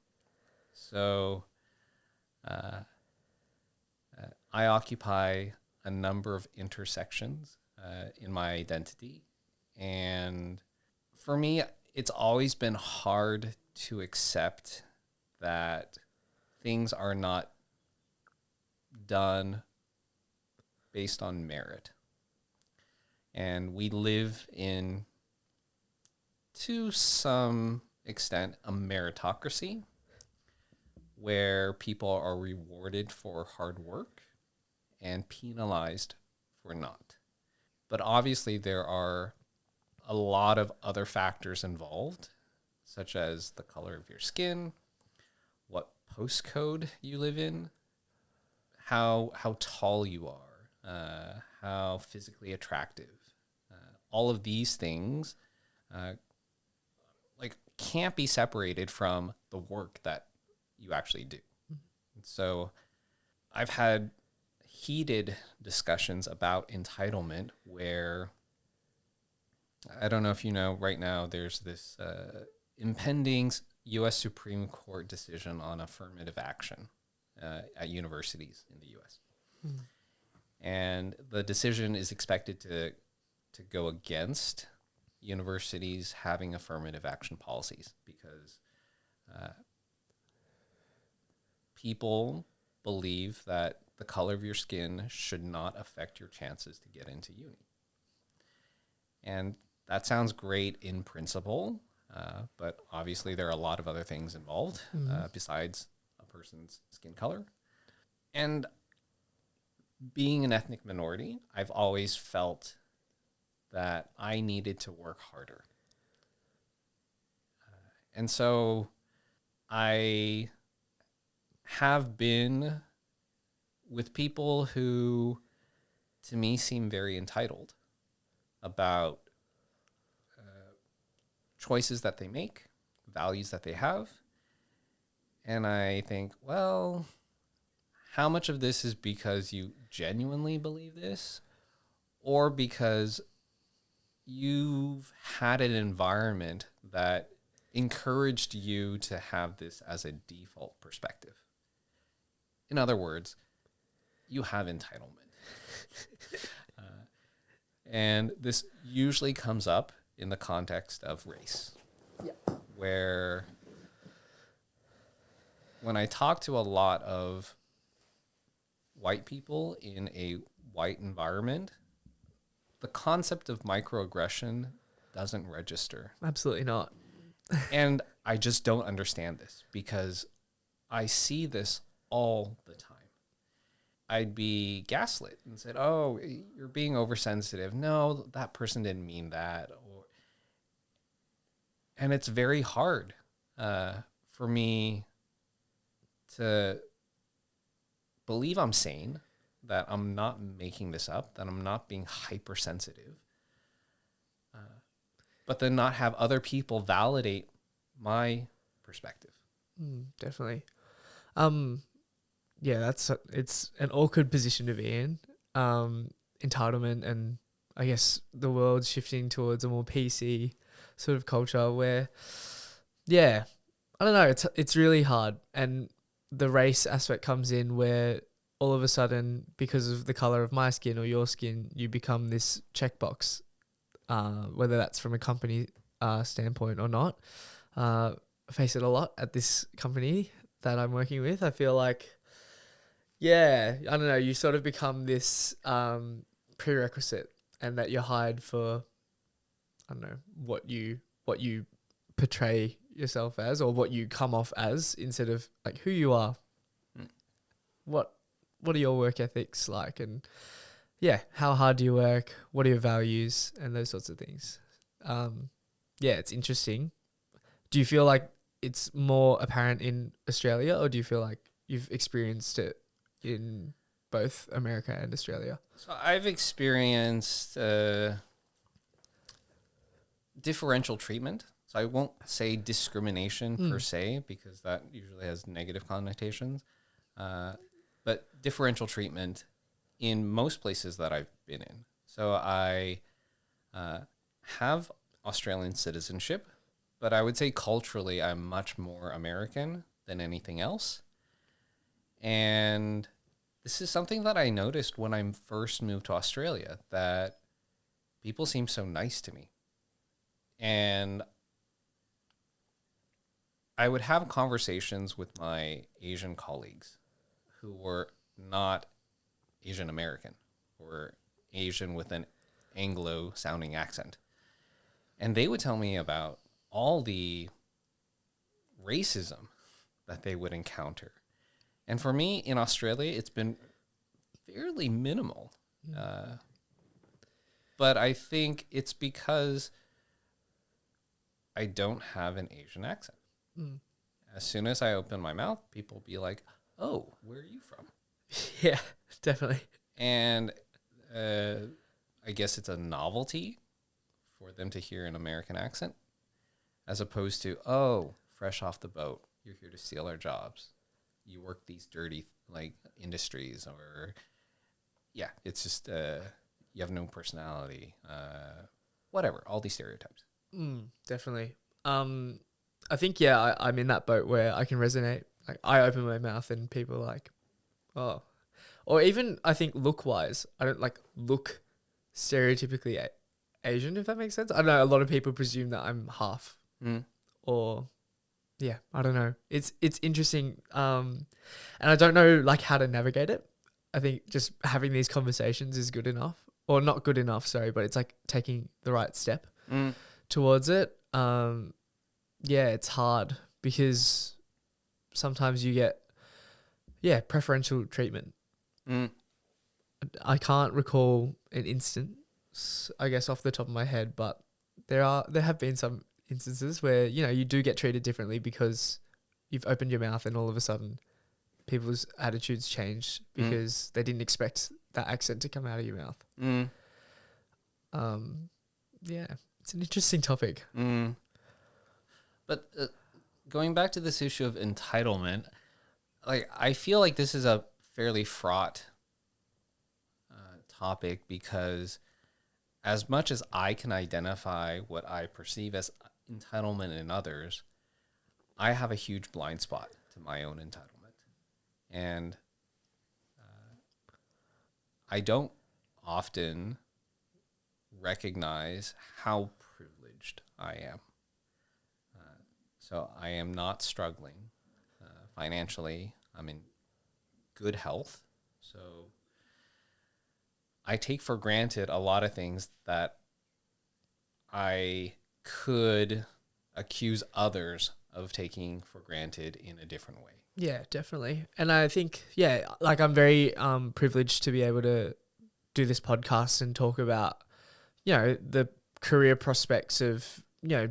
B: So I occupy a number of intersections in my identity. And for me, it's always been hard to accept that things are not done based on merit. And we live in, to some extent, a meritocracy where people are rewarded for hard work and penalized for not. But obviously there are a lot of other factors involved, such as the color of your skin, what postcode you live in, how tall you are, how physically attractive. All of these things can't be separated from the work that you actually do. And so I've had heated discussions about entitlement where, I don't know if you know, right now there's this impending U.S. Supreme Court decision on affirmative action at universities in the U.S. And the decision is expected to go against universities having affirmative action policies because people believe that the color of your skin should not affect your chances to get into uni. And that sounds great in principle, but obviously there are a lot of other things involved besides a person's skin color. And being an ethnic minority, I've always felt that I needed to work harder. And so I have been with people who, to me, seem very entitled about choices that they make, values that they have. And I think, well, how much of this is because you genuinely believe this, or because you've had an environment that encouraged you to have this as a default perspective? In other words, you have entitlement. And this usually comes up in the context of race, where when I talk to a lot of white people in a white environment, the concept of microaggression doesn't register.
A: Absolutely not.
B: And I just don't understand this because I see this all the time. I'd be gaslit and said, oh, you're being oversensitive. No, that person didn't mean that. And it's very hard for me to believe I'm sane, that I'm not making this up, that I'm not being hypersensitive, but then not have other people validate my perspective.
A: Definitely. Yeah, it's an awkward position to be in. Entitlement, and I guess the world's shifting towards a more PC sort of culture where, yeah, I don't know, it's really hard. And the race aspect comes in where all of a sudden, because of the color of my skin or your skin, you become this checkbox, whether that's from a company standpoint or not. I face it a lot at this company that I'm working with. I feel like, yeah, I don't know, you sort of become this prerequisite, and that you're hired for, I don't know, what you portray yourself as, or what you come off as, instead of like who you are. What what are your work ethics like, and yeah, how hard do you work? What are your values and those sorts of things? Yeah, it's interesting. Do you feel like it's more apparent in Australia, or do you feel like you've experienced it in both America and Australia?
B: So I've experienced differential treatment. So I won't say discrimination per se, because that usually has negative connotations. But differential treatment in most places that I've been in. So I have Australian citizenship, but I would say culturally I'm much more American than anything else. And this is something that I noticed when I first moved to Australia, that people seem so nice to me. And I would have conversations with my Asian colleagues who were not Asian American or Asian with an Anglo sounding accent. And they would tell me about all the racism that they would encounter. And for me in Australia, it's been fairly minimal. But I think it's because I don't have an Asian accent. As soon as I open my mouth, people be like, "Oh, where are you from?"
A: Yeah, definitely.
B: And I guess it's a novelty for them to hear an American accent, as opposed to, "Oh, fresh off the boat, you're here to steal our jobs. You work these dirty like industries," or yeah, it's just you have no personality, whatever, all these stereotypes.
A: Definitely. I think, yeah, I'm in that boat where I can resonate. Like, I open my mouth and people are like, oh. Or even, I think, look-wise, I don't, like, look stereotypically Asian, if that makes sense. I don't know, a lot of people presume that I'm half. Or, yeah, I don't know. It's interesting. And I don't know, like, how to navigate it. I think just having these conversations is good enough. Or not good enough, sorry, but it's, like, taking the right step towards it. Yeah, it's hard because sometimes you get, preferential treatment. I can't recall an instance, I guess, off the top of my head, but there have been some instances where, you do get treated differently because you've opened your mouth and all of a sudden people's attitudes change because they didn't expect that accent to come out of your mouth. Yeah, it's an interesting topic.
B: But going back to this issue of entitlement, like I feel like this is a fairly fraught topic, because as much as I can identify what I perceive as entitlement in others, I have a huge blind spot to my own entitlement. And I don't often recognize how privileged I am. So I am not struggling financially. I'm in good health. So I take for granted a lot of things that I could accuse others of taking for granted in a different way.
A: Yeah, definitely. And I think, like I'm very privileged to be able to do this podcast and talk about, the career prospects of,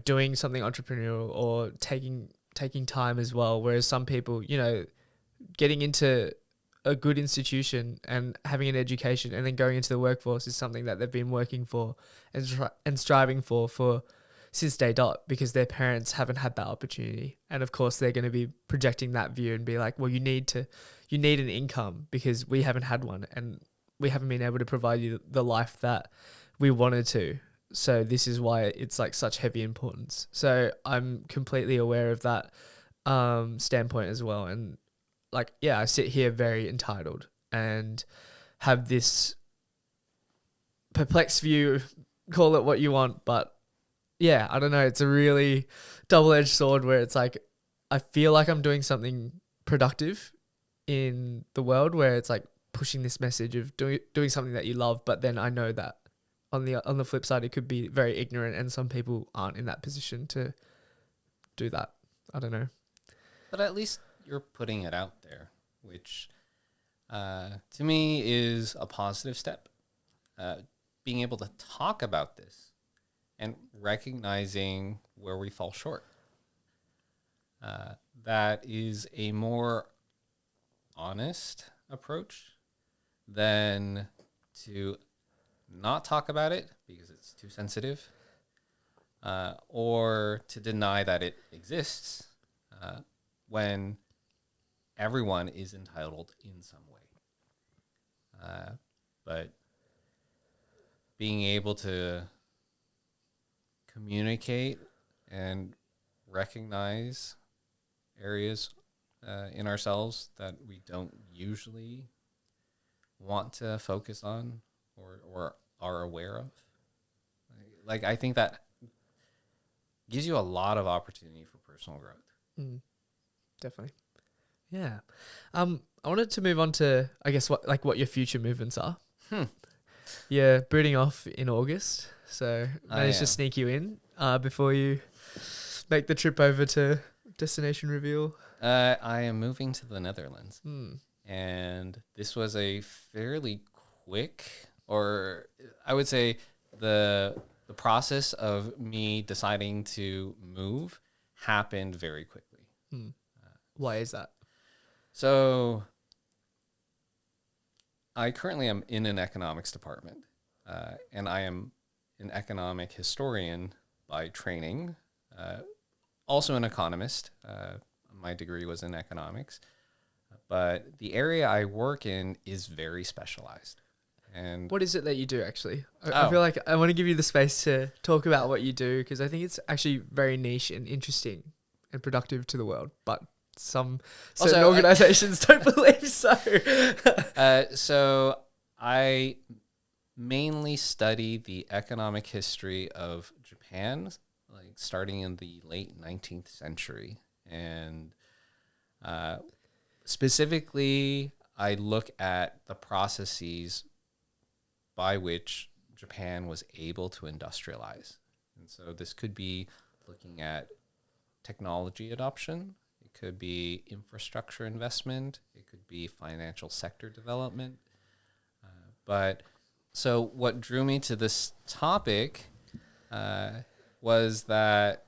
A: doing something entrepreneurial or taking time as well. Whereas some people, getting into a good institution and having an education and then going into the workforce is something that they've been working for and striving for since day dot, because their parents haven't had that opportunity. And of course they're going to be projecting that view and be like, well, you need an income because we haven't had one and we haven't been able to provide you the life that we wanted to. So this is why it's like such heavy importance. So I'm completely aware of that standpoint as well. And like, I sit here very entitled and have this perplexed view, call it what you want, but I don't know. It's a really double-edged sword where it's like, I feel like I'm doing something productive in the world, where it's like pushing this message of doing something that you love. But then I know that on the flip side, it could be very ignorant, and some people aren't in that position to do that. I don't know.
B: But at least you're putting it out there, which to me is a positive step. Being able to talk about this and recognizing where we fall short. That is a more honest approach than to not talk about it because it's too sensitive, or to deny that it exists when everyone is entitled in some way. But being able to communicate and recognize areas in ourselves that we don't usually want to focus on or are aware of. Like, I think that gives you a lot of opportunity for personal growth.
A: Definitely. Yeah. I wanted to move on to, I guess, what your future movements are. You're booting off in August, so managed to sneak you in before you make the trip over to Destination Reveal.
B: I am moving to the Netherlands, and this was a fairly quick, or I would say the process of me deciding to move happened very quickly.
A: Why is that?
B: So I currently am in an economics department, and I am an economic historian by training, also an economist. My degree was in economics, but the area I work in is very specialized. And
A: what is it that you do, actually? I feel like I want to give you the space to talk about what you do, because I think it's actually very niche and interesting and productive to the world, but some certain organizations don't believe so.
B: So I mainly study the economic history of Japan, like starting in the late 19th century. And specifically, I look at the processes by which Japan was able to industrialize. And so this could be looking at technology adoption. It could be infrastructure investment. It could be financial sector development. But so what drew me to this topic was that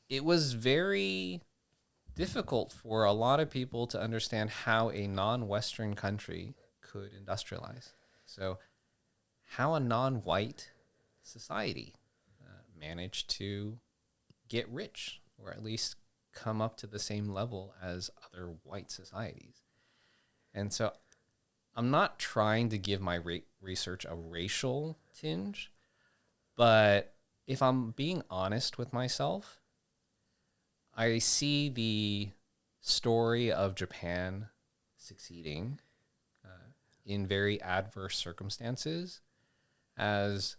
B: it was very difficult for a lot of people to understand how a non-Western country could industrialize. So how a non-white society managed to get rich, or at least come up to the same level as other white societies. And so I'm not trying to give my research a racial tinge, but if I'm being honest with myself, I see the story of Japan succeeding in very adverse circumstances as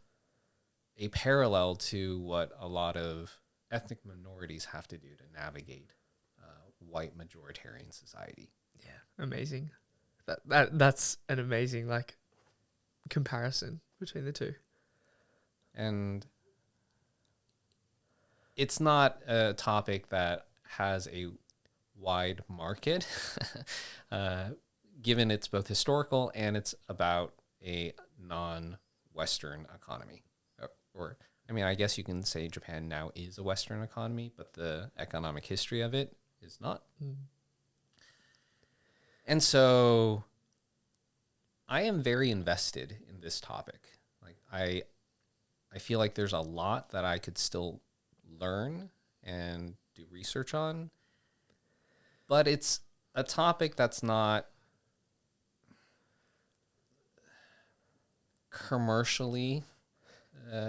B: a parallel to what a lot of ethnic minorities have to do to navigate white majoritarian society.
A: Yeah, amazing. That's an amazing comparison between the two.
B: And it's not a topic that has a wide market, given it's both historical and it's about a non-Western economy. I guess you can say Japan now is a Western economy, but the economic history of it is not. And so I am very invested in this topic. I feel like there's a lot that I could still learn and do research on, but it's a topic that's not commercially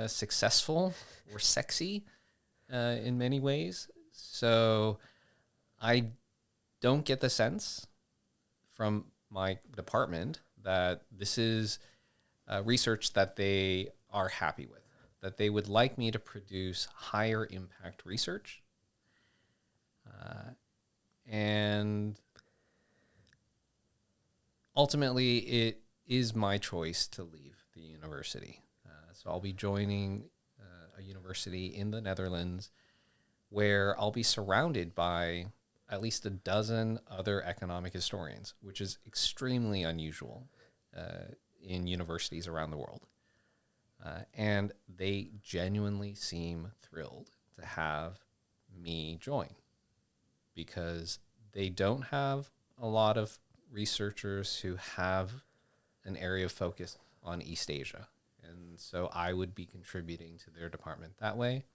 B: successful or sexy in many ways. So I don't get the sense from my department that this is research that they are happy with, that they would like me to produce higher impact research. And ultimately, it is my choice to leave the university. So I'll be joining a university in the Netherlands where I'll be surrounded by at least a dozen other economic historians, which is extremely unusual in universities around the world. And they genuinely seem thrilled to have me join, because they don't have a lot of researchers who have an area of focus on East Asia. And so I would be contributing to their department that way.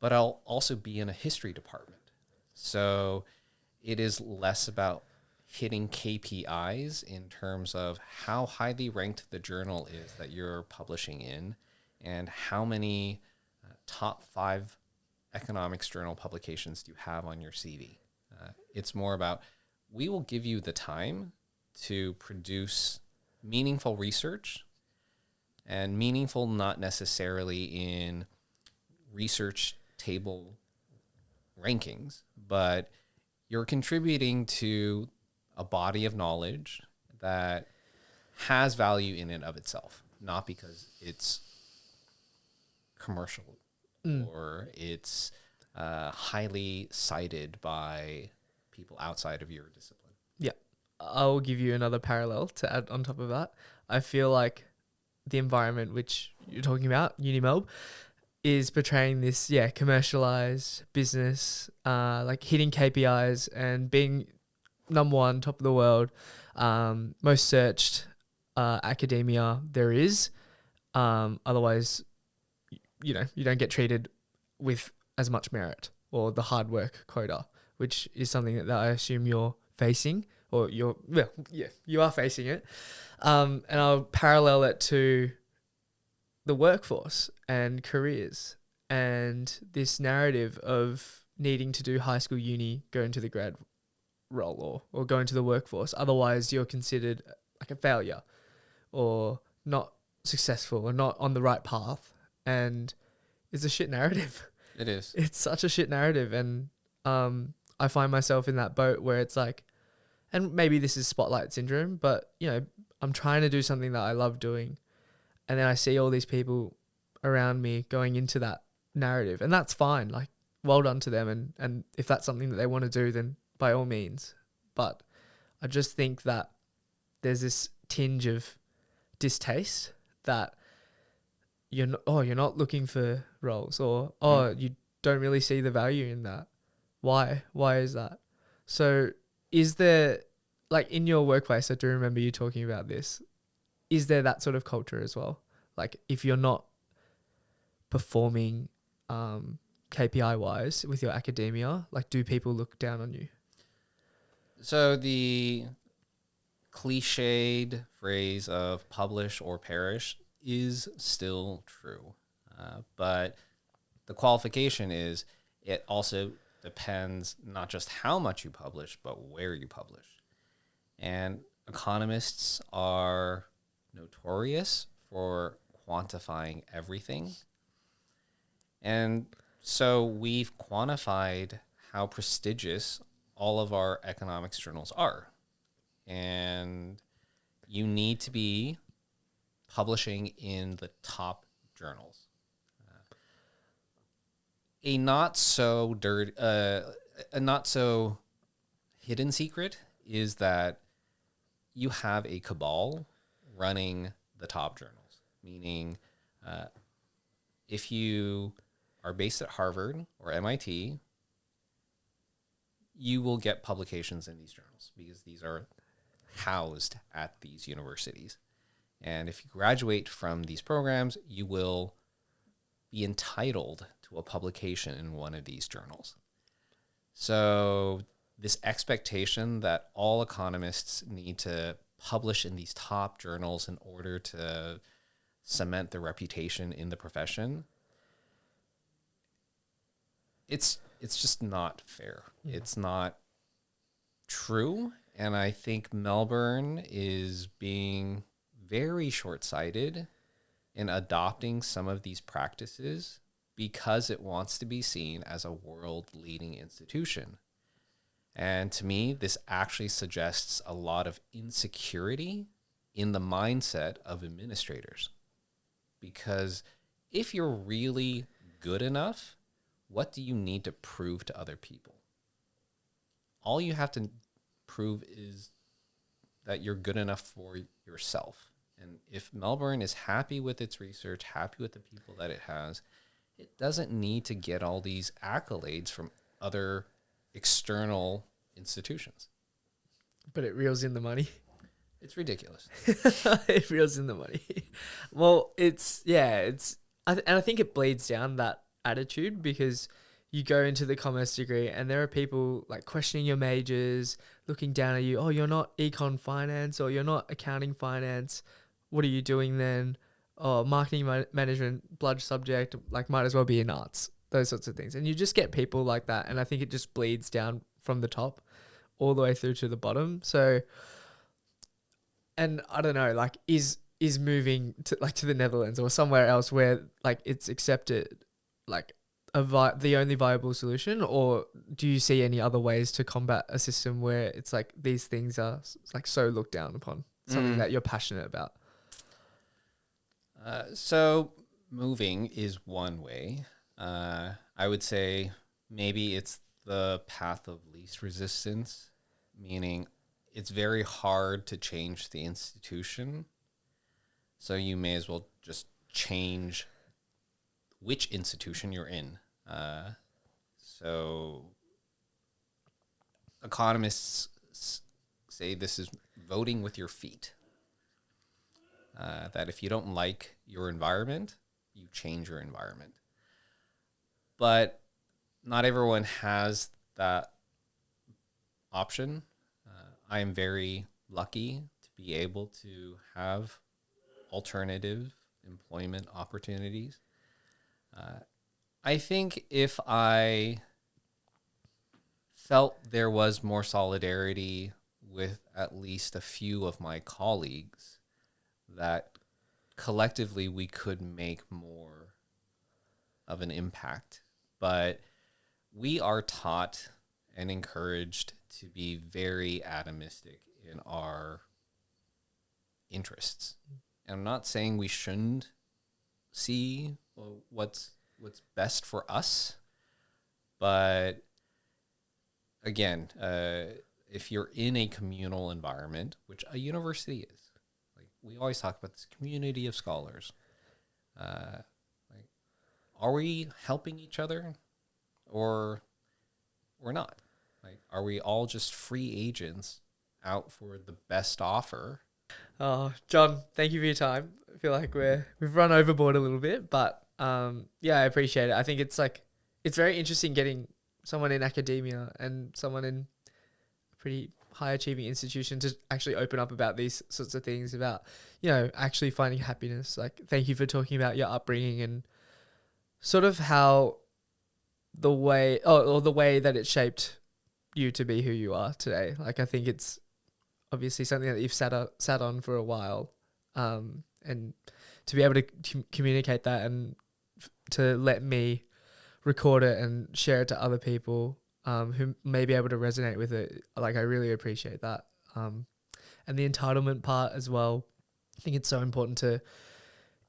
B: But I'll also be in a history department. So it is less about hitting KPIs in terms of how highly ranked the journal is that you're publishing in, and how many top 5 economics journal publications do you have on your CV. It's more about, we will give you the time to produce meaningful research, and meaningful not necessarily in research table rankings, but you're contributing to a body of knowledge that has value in and of itself, not because it's commercial or it's highly cited by people outside of your discipline.
A: Yeah. I'll give you another parallel to add on top of that. I feel like the environment which you're talking about, UniMelb, is portraying this, commercialized business, like hitting KPIs and being number one, top of the world, most searched academia there is. Otherwise, you don't get treated with as much merit or the hard work quota, which is something that I assume you're facing, or you are facing it. And I'll parallel it to the workforce and careers, and this narrative of needing to do high school, uni, go into the grad role, or go into the workforce. Otherwise, you're considered like a failure or not successful or not on the right path. And it's a shit narrative.
B: It is.
A: It's such a shit narrative. And I find myself in that boat where it's like, and maybe this is spotlight syndrome, but I'm trying to do something that I love doing. And then I see all these people around me going into that narrative, and that's fine. Like, well done to them. And if that's something that they want to do, then by all means. But I just think that there's this tinge of distaste that you're not looking for roles, or, you don't really see the value in that. Why? Why is that? So is there, like, in your workplace, I do remember you talking about this, is there that sort of culture as well? Like, if you're not performing KPI wise with your academia, like, do people look down on you?
B: So the cliched phrase of publish or perish is still true. But the qualification is, it also depends not just how much you publish, but where you publish. And economists are notorious for quantifying everything. And so we've quantified how prestigious all of our economics journals are. And you need to be publishing in the top journals. A not so hidden secret is that you have a cabal running the top journals, meaning if you are based at Harvard or MIT, you will get publications in these journals because these are housed at these universities. And if you graduate from these programs, you will be entitled to a publication in one of these journals. So this expectation that all economists need to publish in these top journals in order to cement their reputation in the profession, it's just not fair. Yeah. It's not true. And I think Melbourne is being very short-sighted in adopting some of these practices because it wants to be seen as a world-leading institution. And to me, this actually suggests a lot of insecurity in the mindset of administrators. Because if you're really good enough, what do you need to prove to other people? all you have to prove is that you're good enough for yourself. And if Melbourne is happy with its research, happy with the people that it has, it doesn't need to get all these accolades from other external institutions.
A: But it reels in the money.
B: It's ridiculous.
A: It reels in the money. Well, and I think it bleeds down that attitude, because you go into the commerce degree and there are people like questioning your majors, looking down at you. Oh, you're not econ finance, or you're not accounting finance. What are you doing then? Oh, marketing management, blood subject, like might as well be in arts, those sorts of things. And you just get people like that. And I think it just bleeds down from the top all the way through to the bottom. So, and I don't know, like is moving to the Netherlands or somewhere else where like it's accepted, like the only viable solution, or do you see any other ways to combat a system where it's like these things are like so looked down upon, something that you're passionate about?
B: So moving is one way. I would say maybe it's the path of least resistance, meaning it's very hard to change the institution. So you may as well just change which institution you're in. So economists say this is voting with your feet. That if you don't like your environment, you change your environment. But not everyone has that option. I am very lucky to be able to have alternative employment opportunities. I think if I felt there was more solidarity with at least a few of my colleagues, that collectively we could make more of an impact. But we are taught and encouraged to be very atomistic in our interests. And I'm not saying we shouldn't see what's best for us, but again, if you're in a communal environment, which a university is, like we always talk about this community of scholars, like, are we helping each other or we're not? Like, are we all just free agents out for the best offer?
A: Oh, John, thank you for your time. I feel like we've run overboard a little bit, but yeah, I appreciate it. I think it's very interesting getting someone in academia and someone in a pretty high achieving institution to actually open up about these sorts of things, about, actually finding happiness. Like, thank you for talking about your upbringing and sort of how the way that it shaped you to be who you are today. Like, I think it's obviously something that you've sat on for a while, and to be able to communicate that and to let me record it and share it to other people who may be able to resonate with it, like, I really appreciate that. And the entitlement part as well, I think it's so important to,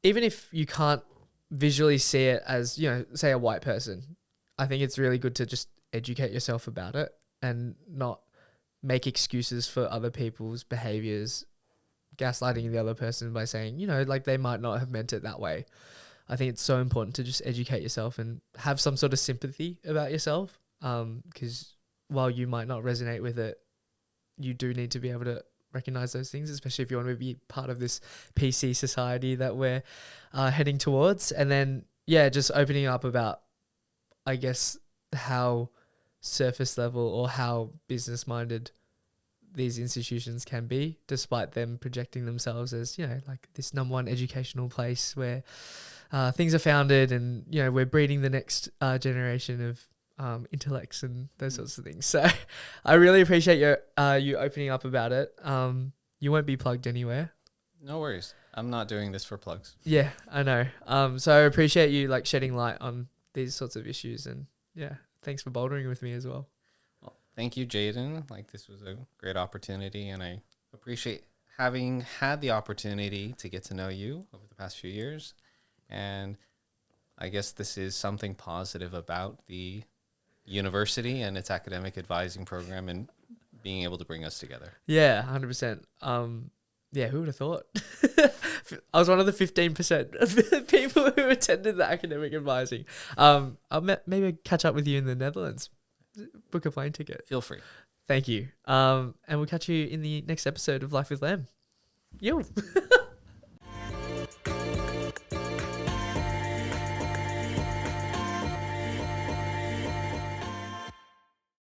A: even if you can't visually see it as, say a white person, I think it's really good to just educate yourself about it and not make excuses for other people's behaviors, gaslighting the other person by saying, like they might not have meant it that way. I think it's so important to just educate yourself and have some sort of sympathy about yourself, because while you might not resonate with it, you do need to be able to recognize those things, especially if you want to be part of this PC society that we're heading towards. And then, just opening up about, I guess, how surface level or how business minded these institutions can be, despite them projecting themselves as, like this number one educational place where things are founded and, we're breeding the next generation of intellects and those sorts of things. So I really appreciate you opening up about it. You won't be plugged anywhere.
B: No worries. I'm not doing this for plugs.
A: Yeah, I know. So I appreciate you like shedding light on these sorts of issues, and thanks for bouldering with me as well.
B: Well, thank you, Jaden. Like, this was a great opportunity, and I appreciate having had the opportunity to get to know you over the past few years. And I guess this is something positive about the university and its academic advising program and being able to bring us together.
A: Yeah, 100%. Yeah, who would have thought? I was one of the 15% of people who attended the academic advising. I'll maybe catch up with you in the Netherlands. Book a plane ticket.
B: Feel free.
A: Thank you. And we'll catch you in the next episode of Life with Lamb. Yo.